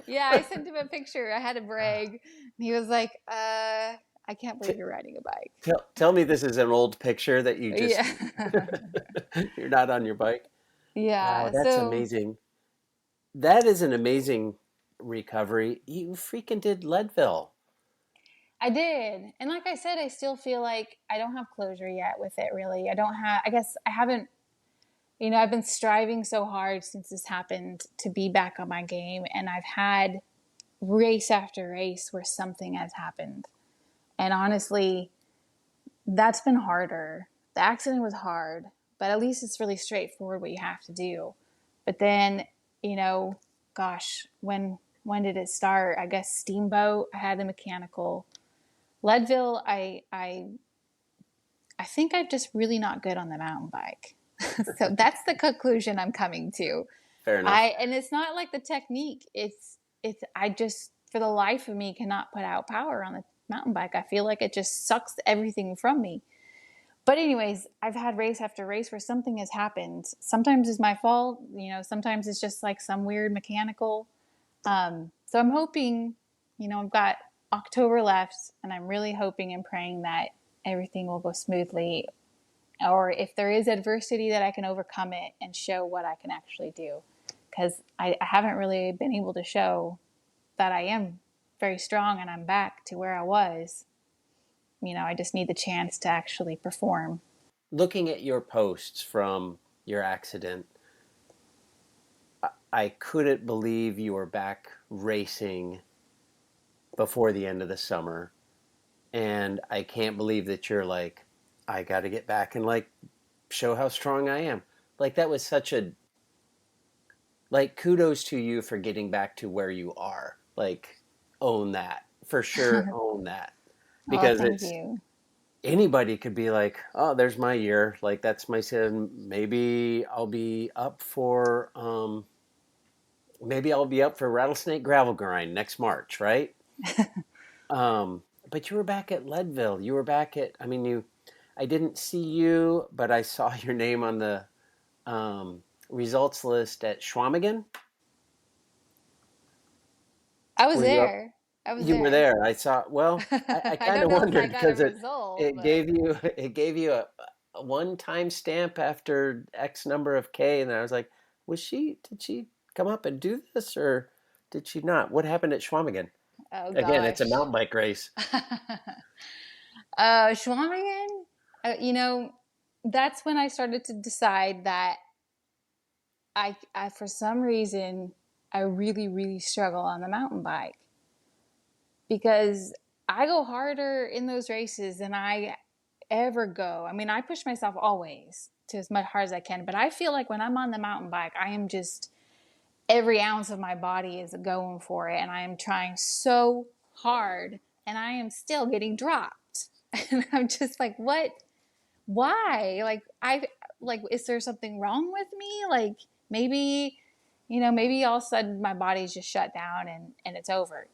Yeah, I sent him a picture. I had to brag. And he was like, I can't believe you're riding a bike. Tell me this is an old picture that you just, you're not on your bike. Yeah. Wow, that's amazing. That is an amazing recovery. You freaking did Leadville. I did. And like I said, I still feel like I don't have closure yet with it, really. I guess I haven't, I've been striving so hard since this happened to be back on my game. And I've had race after race where something has happened. And honestly, that's been harder. The accident was hard, but at least it's really straightforward what you have to do. But then, gosh, when did it start? I guess Steamboat, I had the mechanical. Leadville, I think I'm just really not good on the mountain bike. So that's the conclusion I'm coming to. Fair enough. And it's not like the technique. I just, for the life of me, cannot put out power on the mountain bike. I feel like it just sucks everything from me. But anyways, I've had race after race where something has happened. Sometimes it's my fault, sometimes it's just like some weird mechanical. So I'm hoping, I've got October left, and I'm really hoping and praying that everything will go smoothly, or if there is adversity, that I can overcome it and show what I can actually do. Because I haven't really been able to show that I am very strong and I'm back to where I was. I just need the chance to actually perform. Looking at your posts from your accident, I couldn't believe you were back racing before the end of the summer. And I can't believe that you're like, I got to get back and like show how strong I am. Like that was such a, like, kudos to you for getting back to where you are. Like, own that. For sure, own that. Because thank you. Anybody could be like, oh, there's my year. Like, that's my sin. Maybe I'll be up for Rattlesnake Gravel Grind next March, right? But you were back at Leadville. You were back at, I didn't see you, but I saw your name on the results list at Schwamigan. I was there. You were there. I saw. Well, I kind of wondered because it gave you a one time stamp after X number of K, and I was like, did she come up and do this, or did she not? What happened at Schwamigan? Oh, Again, it's a mountain bike race. Schwamigan, that's when I started to decide that I for some reason, I really, really struggle on the mountain bike, because I go harder in those races than I ever go. I push myself always to as much hard as I can, but I feel like when I'm on the mountain bike, I am just, every ounce of my body is going for it, and I am trying so hard, and I am still getting dropped. And I'm just like, what? Why? Is there something wrong with me? Like, maybe all of a sudden my body's just shut down and it's over.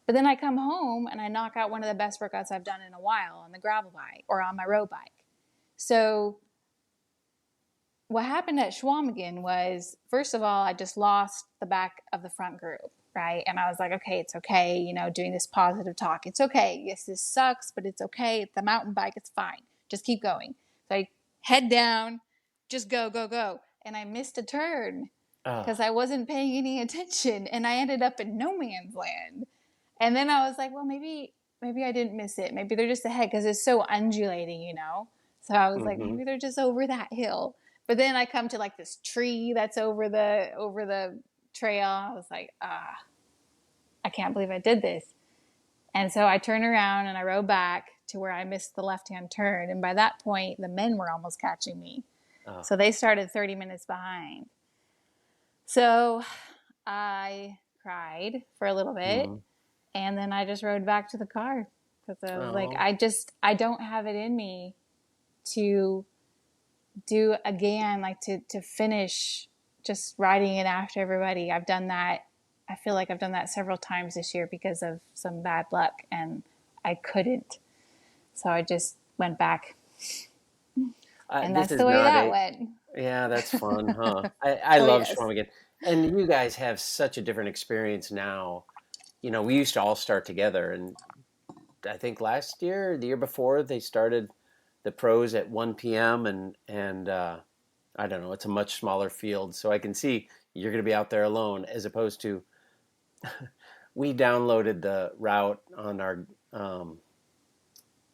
But then I come home and I knock out one of the best workouts I've done in a while on the gravel bike or on my road bike. So what happened at Schwamigan was, first of all, I just lost the back of the front group, right? And I was like, okay, it's okay, doing this positive talk. It's okay. Yes, this sucks, but it's okay. It's a mountain bike. It's fine. Just keep going. So I head down, just go, go, go. And I missed a turn Oh, because I wasn't paying any attention, and I ended up in no man's land. And then I was like, well, maybe I didn't miss it. Maybe they're just ahead because it's so undulating. So I was like, hmm. maybe they're just over that hill. But then I come to like this tree that's over the trail. I was like, I can't believe I did this. And so I turned around and I rode back to where I missed the left-hand turn. And by that point, the men were almost catching me. Oh, So they started 30 minutes behind. So I cried for a little bit, hmm. and then I just rode back to the car because I was like, Oh, I don't have it in me to do again, like to finish just riding it after everybody. I've done that. I feel like I've done that several times this year because of some bad luck, and I couldn't. So I just went back, and this that's is the way not that a. went. Yeah, that's fun, huh? I Oh love yes, Schwamigan. And you guys have such a different experience now. We used to all start together, and I think last year, the year before, they started the pros at 1 p.m. and I don't know, it's a much smaller field, so I can see you're going to be out there alone as opposed to we downloaded the route on our.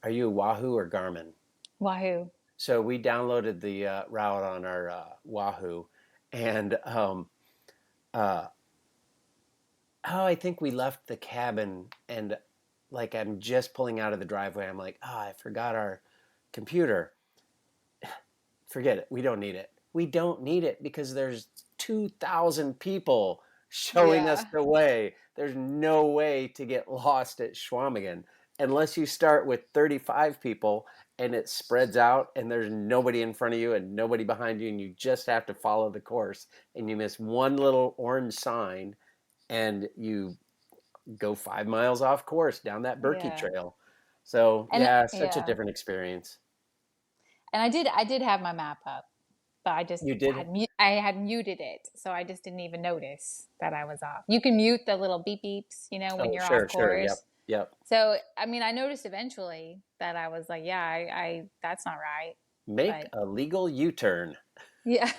Are you Wahoo or Garmin? wahoo! So we downloaded the route on our Wahoo, and uh, oh, I think we left the cabin, and like I'm just pulling out of the driveway. I'm like, I forgot our computer. Forget it. We don't need it. We don't need it because there's 2,000 people showing us Yeah, the way. There's no way to get lost at Schwamigan unless you start with 35 people and it spreads out and there's nobody in front of you and nobody behind you and you just have to follow the course and you miss one little orange sign and you go 5 miles off course down that Berkey yeah, Trail. So and yeah, such a yeah. different experience. And I did have my map up, but I just You did? I had muted it, so I just didn't even notice that I was off. You can mute the little beep beeps, when Oh, you're off sure, sure. Yep, course. yep. So I mean, I noticed eventually that I was like, yeah, I that's not right, Make but a legal U-turn. yeah.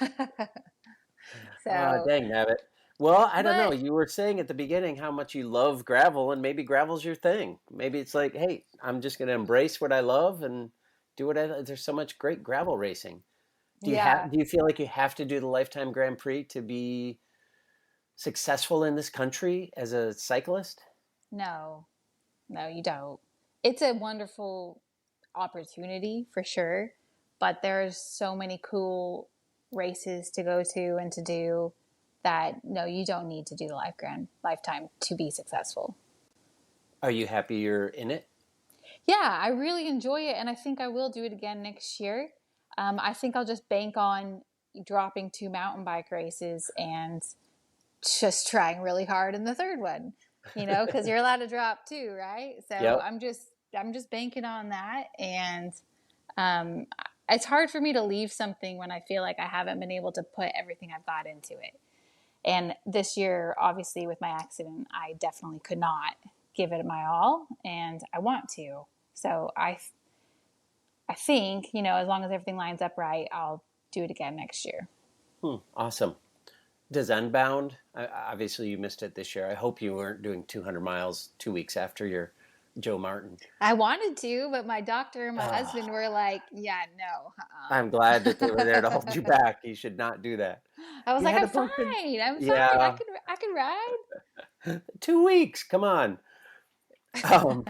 Ah, So, dang nabbit. Well, I don't know. but You were saying at the beginning how much you love gravel, and maybe gravel's your thing. Maybe it's like, hey, I'm just going to embrace what I love and do what I. There's so much great gravel racing. Do you have? yeah, Do you feel like you have to do the Lifetime Grand Prix to be successful in this country as a cyclist? no, no, you don't. It's a wonderful opportunity for sure, but there's so many cool races to go to and to do that no, you don't need to do the lifetime to be successful. Are you happy you're in it? Yeah, I really enjoy it, and I think I will do it again next year. I think I'll just bank on dropping two mountain bike races and just trying really hard in the third one. Because you're allowed to drop two, right? So Yep. I'm just banking on that, and um, it's hard for me to leave something when I feel like I haven't been able to put everything I've got into it. And this year, obviously, with my accident, I definitely could not give it my all, and I want to. So I think, as long as everything lines up right, I'll do it again next year. Awesome. Does Unbound? Obviously, you missed it this year. I hope you weren't doing 200 miles 2 weeks after your Joe Martin. I wanted to, but my doctor and my husband Ah, were like, "Yeah, no." I'm glad that they were there to hold you back. You should not do that. I was You like, had "I'm a broken. fine. I'm fine. I Yeah, could I could ride." 2 weeks. Come on. Um,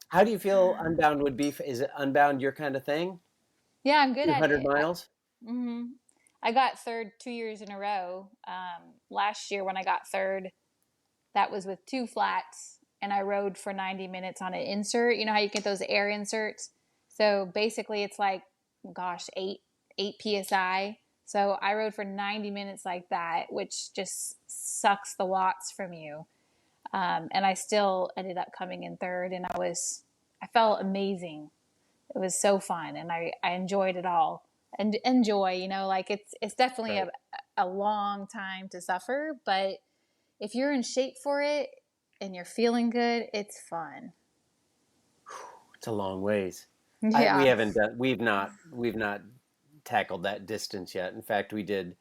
how do you feel Unbound would be? Is it Unbound your kind of thing? Yeah, I'm good at 200 it. miles? I got third 2 years in a row. Last year when I got third, that was with two flats, and I rode for 90 minutes on an insert. You know how you get those air inserts? So basically, it's like, gosh, eight psi. So I rode for 90 minutes like that, which just sucks the watts from you. And I still ended up coming in third, and I felt amazing. It was so fun, and I enjoyed it all. And enjoy, like it's definitely Right. a long time to suffer, but if you're in shape for it and you're feeling good, it's fun. It's a long ways. We Yeah. haven't done, we've not tackled that distance yet. In fact, we did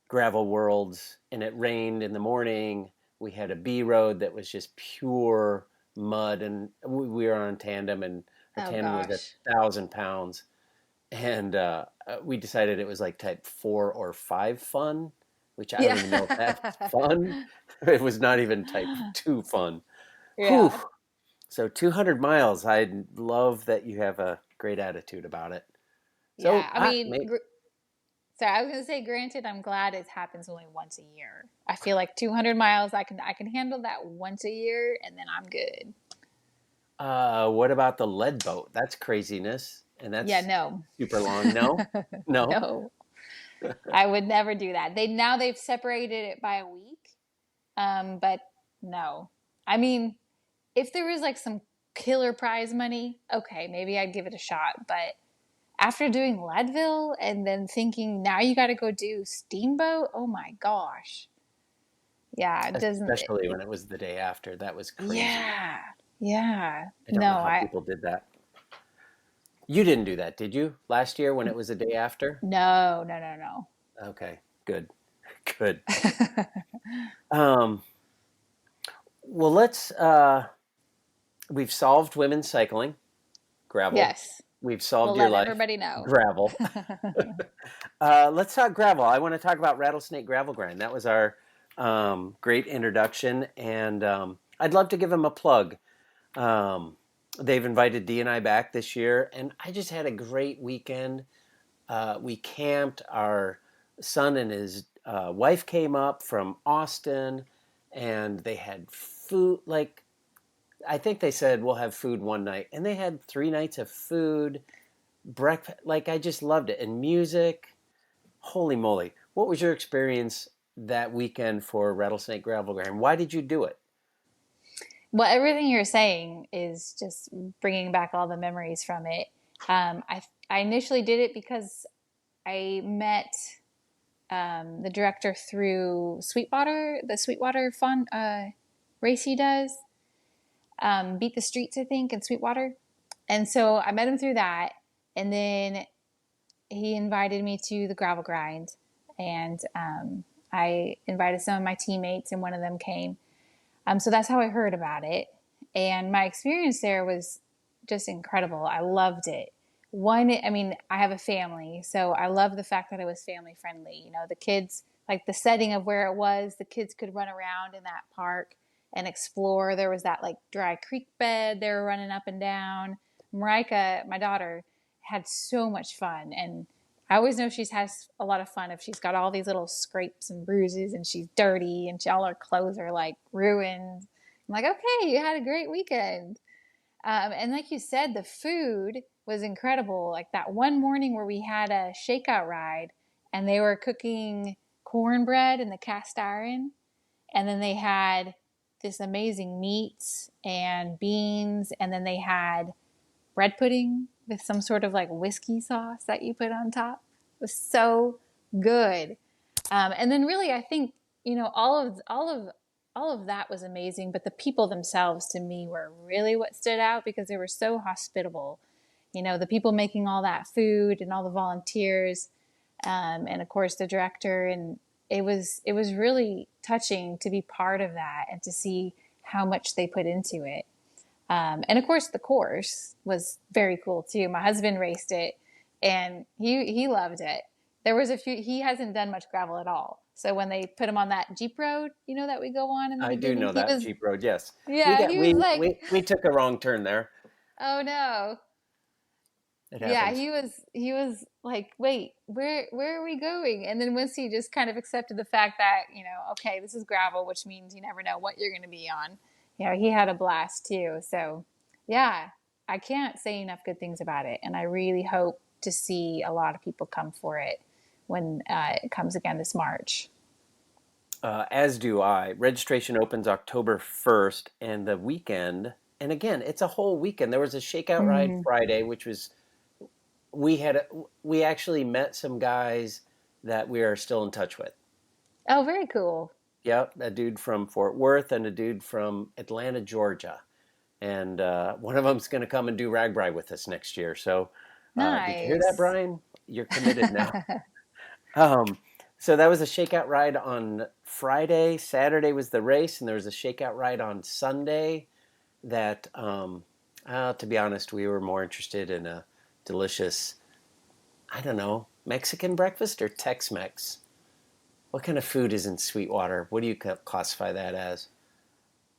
gravel worlds and it rained in the morning. We had a B road that was just pure mud, and we were on tandem, and our Oh tandem was gosh. 1,000 pounds. And we decided it was like type 4 or 5 fun, which I don't Yeah. even know if that's fun. It was not even type 2 fun. Whew. Yeah. So 200 miles. I love that you have a great attitude about it. Yeah. So I mean, sorry, I was gonna say, granted, I'm glad it happens only once a year. I feel like 200 miles, I can handle that once a year, and then I'm good. what about the lead boat? That's craziness, and Yeah, that's no, super long. No, no. no, I would never do that. They've separated it by a week, but no. I mean, if there was like some killer prize money, okay, maybe I'd give it a shot. But after doing Leadville and then thinking now you got to go do Steamboat, oh my gosh, yeah, it doesn't. Especially when it was the day after. That was crazy. Yeah, yeah. I don't know No, how I people did that. You didn't do that, did you? Last year when it was the day after? no, no, no, no. Okay, good, good. Um, well, we've solved women's cycling, gravel. Yes, We've we'll solved your let life, everybody know. gravel. Let's talk gravel. I want to talk about Rattlesnake Gravel Grind. That was our great introduction, and I'd love to give them a plug. Um, they've invited Dee and I back this year, and I just had a great weekend. We camped. Our son and his wife came up from Austin, and they had food. Like, I think they said we'll have food one night, and they had 3 nights of food, breakfast. Like, I just loved it, and music. Holy moly! What was your experience that weekend for Rattlesnake Gravel Grind? Why did you do it? Well, everything you're saying is just bringing back all the memories from it. I initially did it because I met the director through Sweetwater, the Sweetwater Fun race he does, Beat the Streets, I think, in Sweetwater. And so I met him through that. And then he invited me to the gravel grind. And I invited some of my teammates, and one of them came. So that's how I heard about it. And my experience there was just incredible. I loved it. One, I mean, I have a family, so I love the fact that it was family friendly. The kids, like the setting of where it was, the kids could run around in that park and explore. There was that like dry creek bed they were running up and down. Marika, my daughter, had so much fun. And I always know she has a lot of fun if she's got all these little scrapes and bruises and she's dirty and all her clothes are like ruined. I'm like, okay, you had a great weekend. And like you said, the food was incredible. Like that one morning where we had a shakeout ride and they were cooking cornbread in the cast iron. And then they had this amazing meats and beans. And then they had bread pudding with some sort of like whiskey sauce that you put on top. It was so good. And then really, I think all of that was amazing. But the people themselves, to me, were really what stood out because they were so hospitable. The people making all that food and all the volunteers, and of course the director, and it was really touching to be part of that and to see how much they put into it. And of course, the course was very cool too. My husband raced it, and he loved it. There was a few. He hasn't done much gravel at all. So when they put him on that Jeep road, that we go on in the I do beginning, know that Jeep Road. Yes, we yeah, got he we was like, we took a wrong turn there. oh no, It yeah, happens. he was like, wait, where are we going? And then once he just kind of accepted the fact that okay, this is gravel, which means you never know what you're going to be on. He had a blast too. So yeah, I can't say enough good things about it, and I really hope to see a lot of people come for it when it comes again this March. As do I. Registration opens October 1st, and the weekend, and again, it's a whole weekend. There was a shakeout ride Hmm. Friday, which was we had we actually met some guys that we are still in touch with. Oh, very cool. Yep, a dude from Fort Worth and a dude from Atlanta, Georgia, and one of them's going to come and do Ragbri with us next year. So, did you hear that, Nice. Brian? You're committed now. Um, so that was a shakeout ride on Friday. Saturday was the race, and there was a shakeout ride on Sunday. That, to be honest, we were more interested in a delicious, I don't know, Mexican breakfast or Tex-Mex. What kind of food is in Sweetwater? What do you classify that as?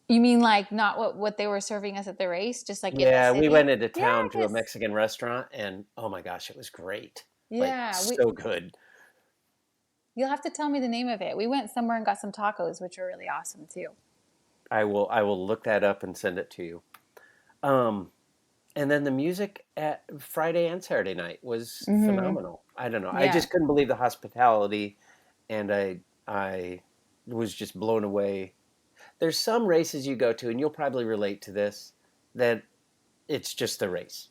You mean like not what they were serving us at the race, just like in the Yeah, we went city? into Yeah, I town to a guess. Mexican restaurant, and oh my gosh, it was great. Like Yeah, we. so good. You'll have to tell me the name of it. We went somewhere and got some tacos, which were really awesome too. I will look that up and send it to you. Um, and then the music at Friday and Saturday night was Hmm. phenomenal. I don't know. I Yeah. just couldn't believe the hospitality, and I was just blown away. There's some races you go to, and you'll probably relate to this, that it's just the race.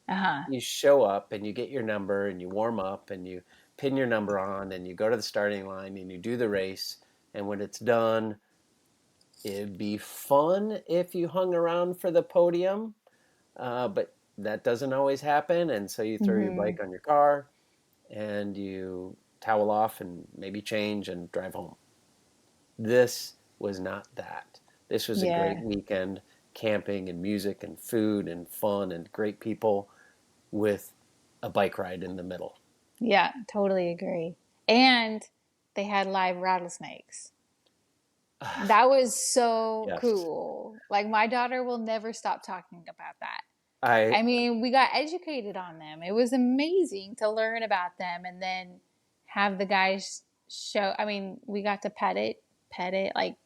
Uh huh. You show up and you get your number and you warm up and you pin your number on and you go to the starting line and you do the race. And when it's done, it'd be fun if you hung around for the podium, but that doesn't always happen. And so you throw your Hmm. bike on your car and you towel off and maybe change and drive home. This was not that. This was a great Yeah. weekend, camping and music and food and fun and great people with a bike ride in the middle. Yeah. Totally agree. And they had live rattlesnakes. That was so Yes. cool. Like my daughter will never stop talking about that. I I mean, we got educated on them. It was amazing to learn about them and then have the guys show. I mean, we got to pet it like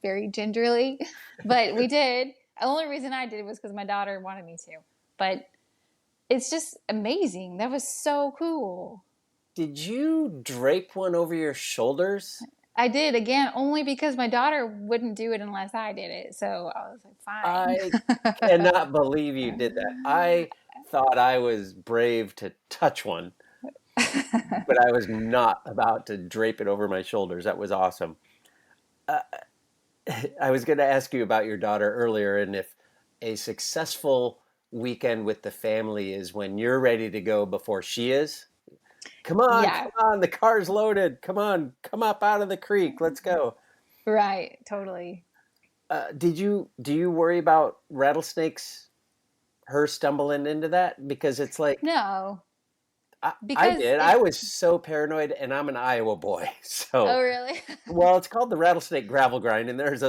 very gingerly, but we did. The only reason I did it was because my daughter wanted me to. But it's just amazing. That was so cool. Did you drape one over your shoulders? I did again only because my daughter wouldn't do it unless I did it. So I was like, I fine. cannot believe you did that. I thought I was brave to touch one, but I was not about to drape it over my shoulders. That was awesome. Uh, I was going to ask you about your daughter earlier and if a successful weekend with the family is when you're ready to go before she is. Yeah, Come on, the car's loaded. Come on, come up out of the creek. Let's go. right. Totally. Do you worry about rattlesnakes, her stumbling into that? Because it's like No, I because did. I it. was so paranoid, and I'm an Iowa boy. So, Oh, really? well, it's called the rattlesnake gravel grind, and there's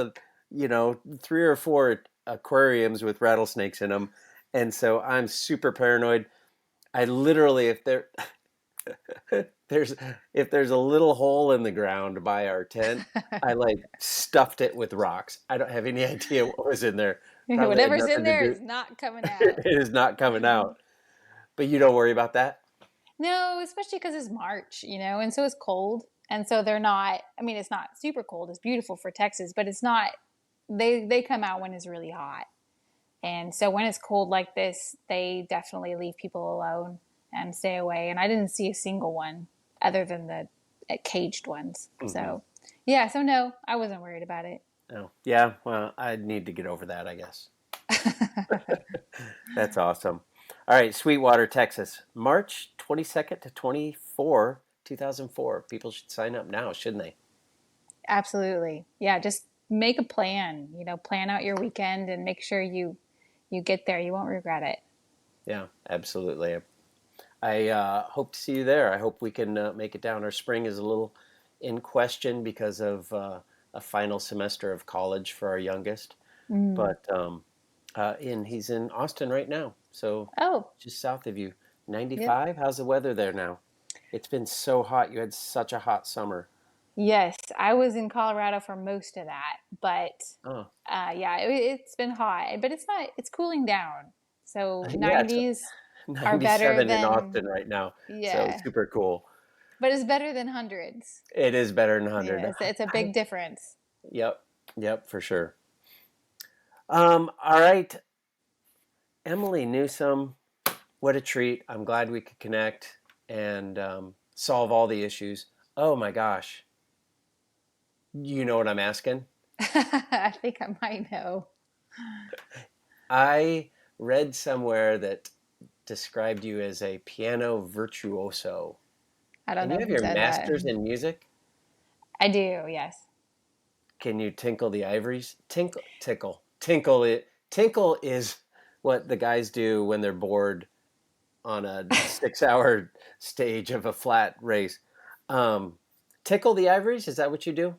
three or four aquariums with rattlesnakes in them, and so I'm super paranoid. I literally, there's if there's a little hole in the ground by our tent, I like stuffed it with rocks. I don't have any idea what was in there. Probably had Whatever's in nothing to there do. is not coming out. It is not coming out. But you don't worry about that. No, especially because it's March, and so it's cold. And so they're not, I mean, it's not super cold. It's beautiful for Texas, but it's not, they come out when it's really hot. And so when it's cold like this, they definitely leave people alone and stay away. And I didn't see a single one other than the caged ones. Hmm. So, yeah, so no, I wasn't worried about it. Oh, yeah. Well, I need to get over that, I guess. That's awesome. All right, Sweetwater, Texas, March 22nd to 24, 2004. People should sign up now, shouldn't they? Absolutely. Yeah, just make a plan, plan out your weekend and make sure you get there. You won't regret it. Yeah, absolutely. I hope to see you there. I hope we can make it down. Our spring is a little in question because of a final semester of college for our youngest, Mm. but he's in Austin right now, so Oh, just south of you. yep. 95. How's the weather there now? It's been so hot. You had such a hot summer. Yes, I was in Colorado for most of that, but Oh, yeah, it's been hot, but it's not, it's cooling down. So yeah, it's 90s are better 97 in than, Austin right now, so yeah, super cool. But it's better than hundreds. It is better than 100. Yeah, it's a big difference. Yep, yep, for sure. All right, Emily Newsom, what a treat. I'm glad we could connect and solve all the issues. Oh my gosh. You know what I'm asking? I think I might know. I read somewhere that described you as a piano virtuoso. I don't And you know have who your said that. master's in music? I do, yes. Can you tinkle the ivories? Tinkle it. Tinkle is what the guys do when they're bored on a 6 hour stage of a flat race. Um, Tickle the ivories? Is that what you do?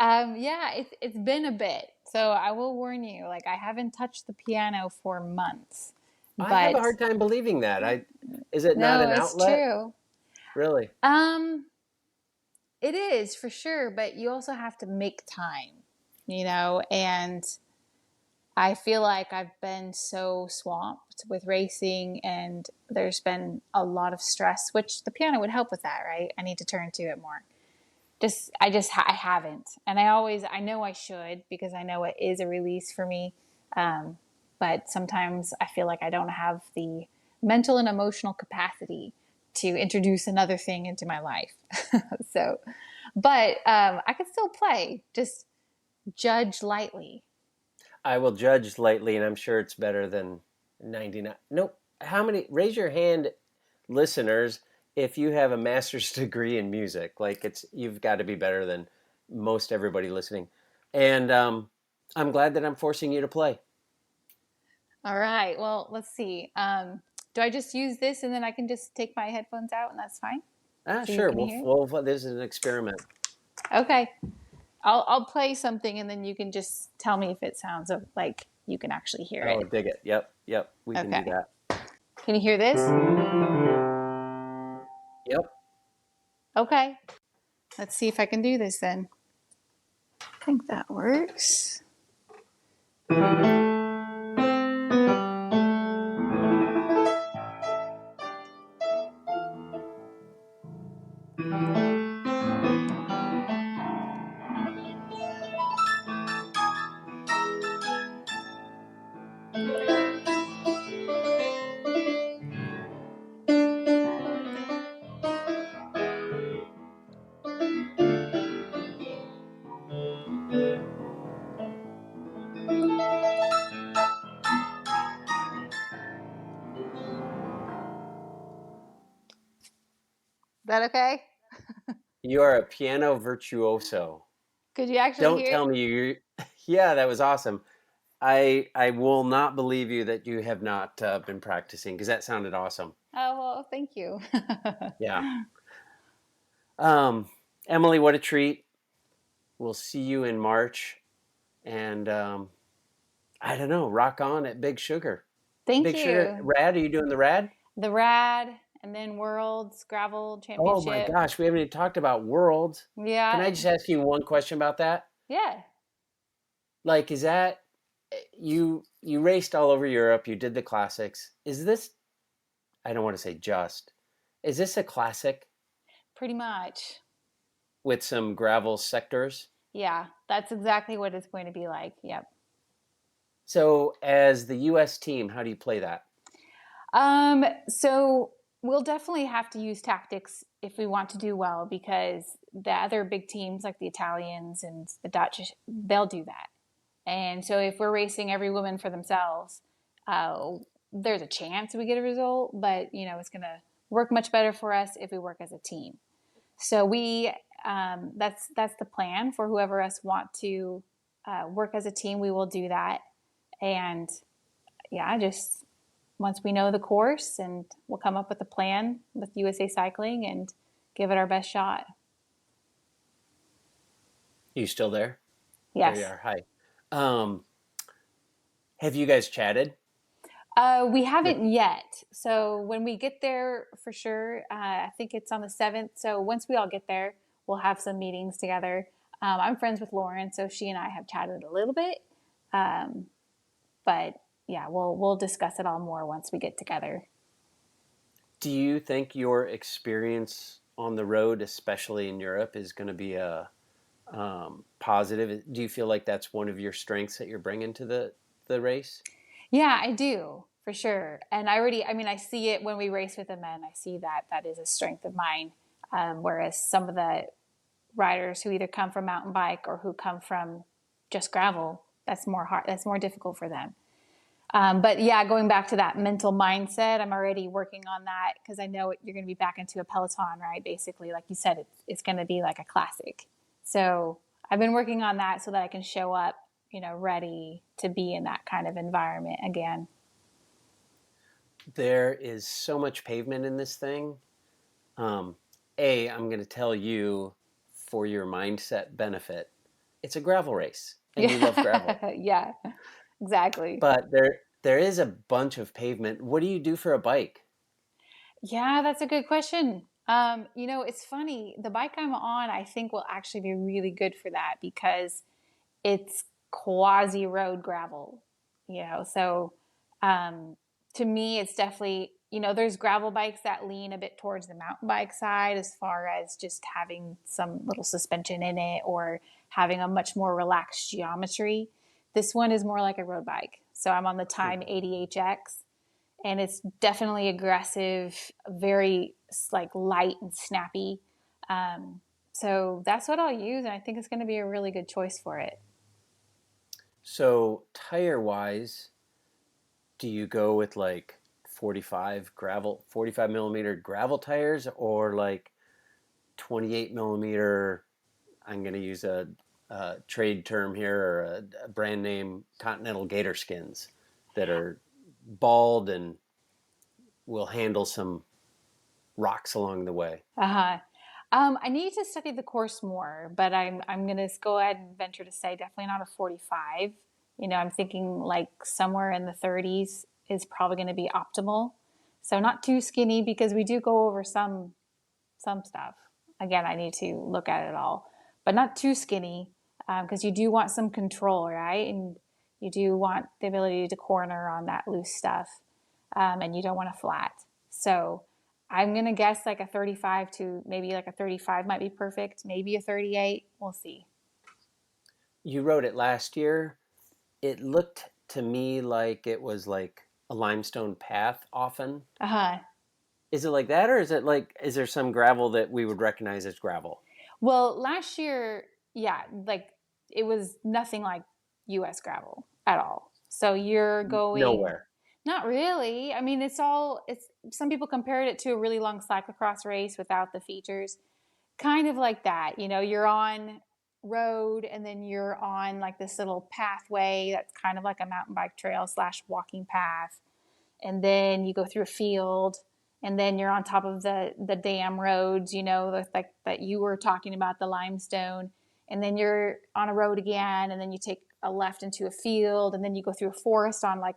Yeah, it's been a bit. So I will warn you, like I haven't touched the piano for months. I have a But hard time believing that. Is it not no, an it's outlet? true. Really? Um, it is for sure, but you also have to make time, and I feel like I've been so swamped with racing and there's been a lot of stress, which the piano would help with that, right? I need to turn to it more. I haven't. And I know I should because I know it is a release for me. But sometimes I feel like I don't have the mental and emotional capacity to introduce another thing into my life. So, but I can still play, just judge lightly. I will judge lightly, and I'm sure it's better than 99. Nope. How many? Raise your hand, listeners, if you have a master's degree in music. Like you've got to be better than most everybody listening. And I'm glad that I'm forcing you to play. All right. Well, let's see. Do I just use this and then I can just take my headphones out and that's fine? Ah, So you sure. can hear? This is an experiment. Okay. I'll play something and then you can just tell me if it sounds like you can actually hear Oh, it. dig it. Yep, yep. We can do Okay. that. Can you hear this? Yep. Okay. Let's see if I can do this then. I think that works. Is that okay? You are a piano virtuoso. Could you actually Don't hear it? tell me you. Yeah, that was awesome. I will not believe you that you have not been practicing because that sounded awesome. Oh, well, thank you. Yeah. Um, Emily, what a treat. We'll see you in March. And I don't know, rock on at Big Sugar. Thank Big Sugar, you. Rad, are you doing the Rad? The Rad and then Worlds Gravel Oh my Championship. gosh, we haven't even talked about Worlds. Can I Yeah. just ask you one question about that? Yeah. Like, is that you raced all over Europe, you did the classics. Is this, I don't want to say just, is this a classic Pretty much. with some gravel sectors? Yeah, that's exactly what it's going to be like. Yep. So, as the US team, how do you play that? So we'll definitely have to use tactics if we want to do well because the other big teams like the Italians and the Dutch, they'll do that. And so if we're racing every woman for themselves, uh, there's a chance we get a result, but it's going to work much better for us if we work as a team. So that's the plan for whoever us want to work as a team. We will do that, and yeah, just once we know the course, and we'll come up with a plan with USA Cycling and give it our best shot. You still there? There you Yes. are. Hi. Um, have you guys chatted? We haven't yet. So when we get there, for sure, I think it's on the 7th. So once we all get there, we'll have some meetings together. I'm friends with Lauren, so she and I have chatted a little bit. Um, but yeah, we'll discuss it all more once we get together. Do you think your experience on the road, especially in Europe, is going to be a positive. Do you feel like that's one of your strengths that you're bringing to the race? Yeah, I do for sure. And I see it when we race with the men. I see that that is a strength of mine. Whereas some of the riders who either come from mountain bike or who come from just gravel, that's more hard. That's more difficult for them. But yeah, going back to that mental mindset, I'm already working on that because I know you're going to be back into a peloton, right? Basically, like you said, it's going to be like a classic. So I've been working on that so that I can show up, ready to be in that kind of environment again. There is so much pavement in this thing. Um, I'm going to tell you for your mindset benefit, it's a gravel race and you love gravel. Yeah, yeah, exactly. But there is a bunch of pavement. What do you do for a bike? Yeah, that's a good question. It's funny. The bike I'm on, I think, will actually be really good for that because it's quasi road gravel. So um, to me, it's definitely, there's gravel bikes that lean a bit towards the mountain bike side as far as just having some little suspension in it or having a much more relaxed geometry. This one is more like a road bike. So I'm on the Time 80HX, and it's definitely aggressive, very like light and snappy. So that's what I'll use, and I think it's going to be a really good choice for it. So tire wise, do you go with like 45 millimeter gravel tires or like 28 millimeter? I'm going to use a trade term here or a brand name Continental Gator skins that are bald and will handle some rocks along the way. Uh-huh. I need to study the course more, but I'm gonna go ahead and venture to say definitely not a 45. I'm thinking like somewhere in the 30s is probably going to be optimal. So not too skinny because we do go over some stuff. Again, I need to look at it all, but not too skinny because you do want some control, right? And you do want the ability to corner on that loose stuff, and you don't want a flat. So I'm going to guess like a 35 to maybe like a 35 might be perfect. Maybe a 38. We'll see. You rode it last year. It looked to me like it was like a limestone path often. Uh huh. Is it like that, or is there some gravel that we would recognize as gravel? Well, last year, yeah, like it was nothing like US gravel at all. So you're going, Nowhere. not really. I mean, it's some people compared it to a really long cyclocross race without the features. Kind of like that. You're on road and then you're on like this little pathway that's kind of like a mountain bike trail slash walking path, and then you go through a field, and then you're on top of the dam roads, like that you were talking about, the limestone, and then you're on a road again, and then you take a left into a field, and then you go through a forest on like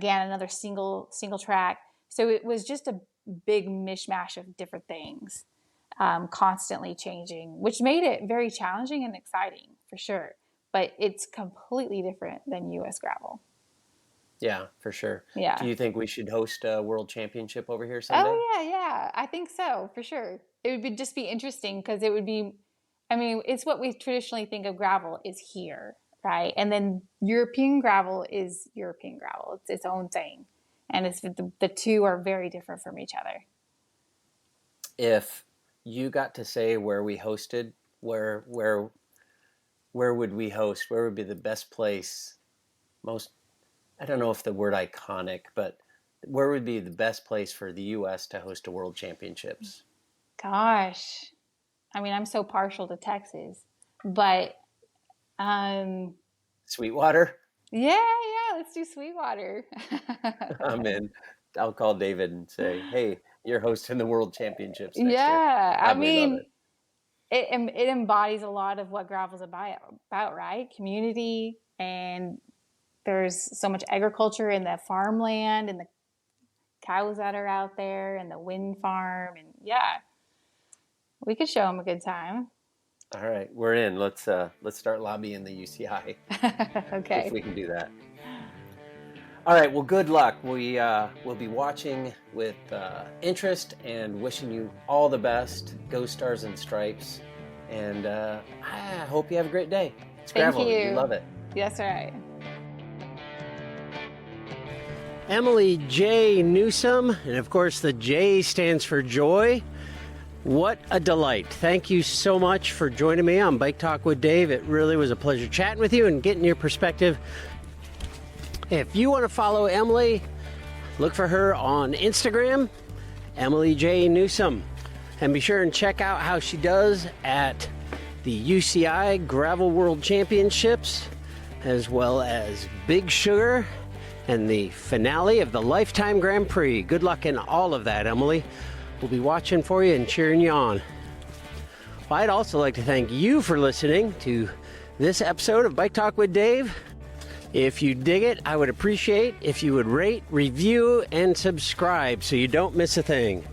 another single track. So it was just a big mishmash of different things, constantly changing, which made it very challenging and exciting for sure. But it's completely different than US gravel. Yeah, for sure. Do Yeah. you think we should host a world championship over here someday? Oh yeah, yeah. I think so for sure. It would just be interesting because it would be. I mean, it's what we traditionally think of gravel is here, right? And then European gravel is European gravel. It's its own thing, and the two are very different from each other. If you got to say where we hosted, where would we host? Where would be the best place? Most, I don't know if the word iconic, but where would be the best place for the U.S. to host a world championships? Gosh, I mean, I'm so partial to Texas, but um, Sweetwater? yeah, yeah. Let's do Sweetwater. I'm in. I'll call David and say, "Hey, you're hosting the world championships next year." Yeah, I Probably love mean, it. it embodies a lot of what gravel's about, right? Community, and there's so much agriculture in the farmland and the cows that are out there and the wind farm, and yeah, we could show them a good time. All right, we're in. Let's start lobbying the UCI if Okay. we can do that. All right, well, good luck. We will be watching with interest and wishing you all the best. Go Stars and Stripes. And I hope you have a great day. It's Thank gravel. you. You love it. Yes, right. Emily J. Newsom, and of course the J stands for joy. What a delight. Thank you so much for joining me on Bike Talk with Dave. It really was a pleasure chatting with you and getting your perspective. If you want to follow Emily, look for her on Instagram, Emily J. Newsom. And be sure and check out how she does at the UCI Gravel World Championships, as well as Big Sugar and the finale of the Lifetime Grand Prix. Good luck in all of that, Emily. We'll be watching for you and cheering you on. Well, I'd also like to thank you for listening to this episode of Bike Talk with Dave. If you dig it, I would appreciate if you would rate, review, and subscribe so you don't miss a thing.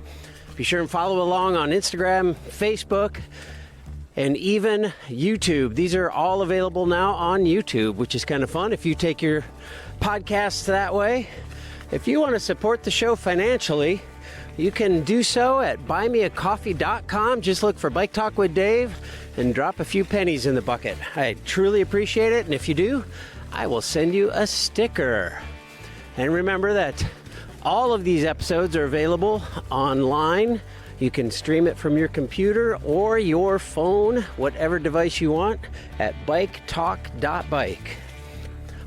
Be sure and follow along on Instagram, Facebook, and even YouTube. These are all available now on YouTube, which is kind of fun if you take your podcasts that way. If you want to support the show financially, you can do so at buymeacoffee.com. Just look for Bike Talk with Dave and drop a few pennies in the bucket. I truly appreciate it, and if you do, I will send you a sticker. And remember that all of these episodes are available online. You can stream it from your computer or your phone, whatever device you want, at biketalk.bike.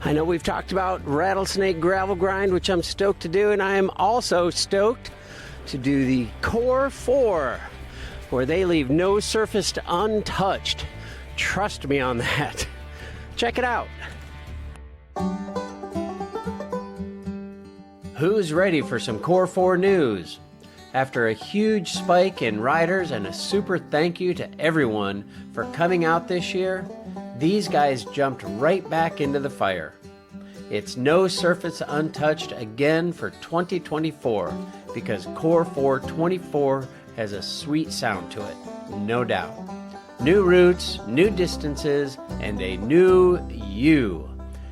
I know we've talked about Rattlesnake Gravel Grind, which I'm stoked to do, and I am also stoked to do the Core 4, where they leave no surface untouched. Trust me on that. Check it out. Who's ready for some Core 4 news? After a huge spike in riders and a super thank you to everyone for coming out this year, these guys jumped right back into the fire. It's no surface untouched again for 2024 because Core 424 has a sweet sound to it, no doubt. New routes, new distances, and a new you.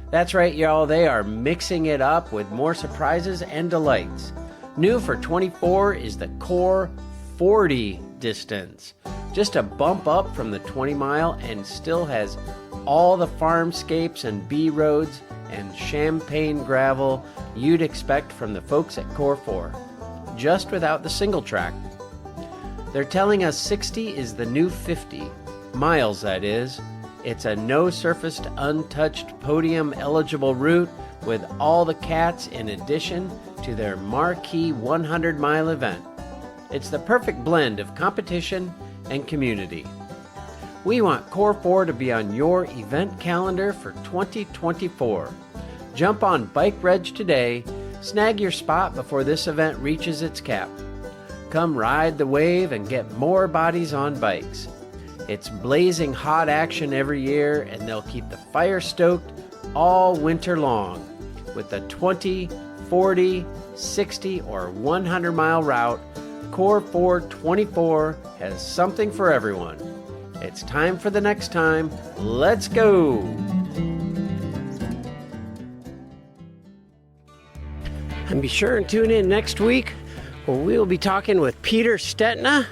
That's right, y'all, they are mixing it up with more surprises and delights. New for 24 is the Core 40 distance. Just a bump up from the 20 mile and still has all the farmscapes and B roads and champagne gravel you'd expect from the folks at Core 4, just without the single track. They're telling us 60 is the new 50, miles that is. It's a no-surfaced, untouched, podium-eligible route with all the cats in addition to their marquee 100-mile event. It's the perfect blend of competition and community. We want Core 4 to be on your event calendar for 2024. Jump on Bike Reg today, snag your spot before this event reaches its cap. Come ride the wave and get more bodies on bikes. It's blazing hot action every year, and they'll keep the fire stoked all winter long with the 20, 40, 60, or 100-mile route. Core 424 has something for everyone. It's time for the next time. Let's go! And be sure and tune in next week where we'll be talking with Peter Stetna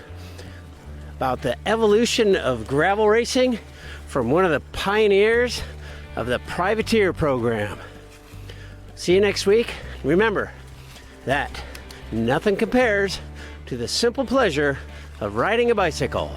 about the evolution of gravel racing from one of the pioneers of the privateer program. See you next week. Remember that nothing compares to the simple pleasure of riding a bicycle.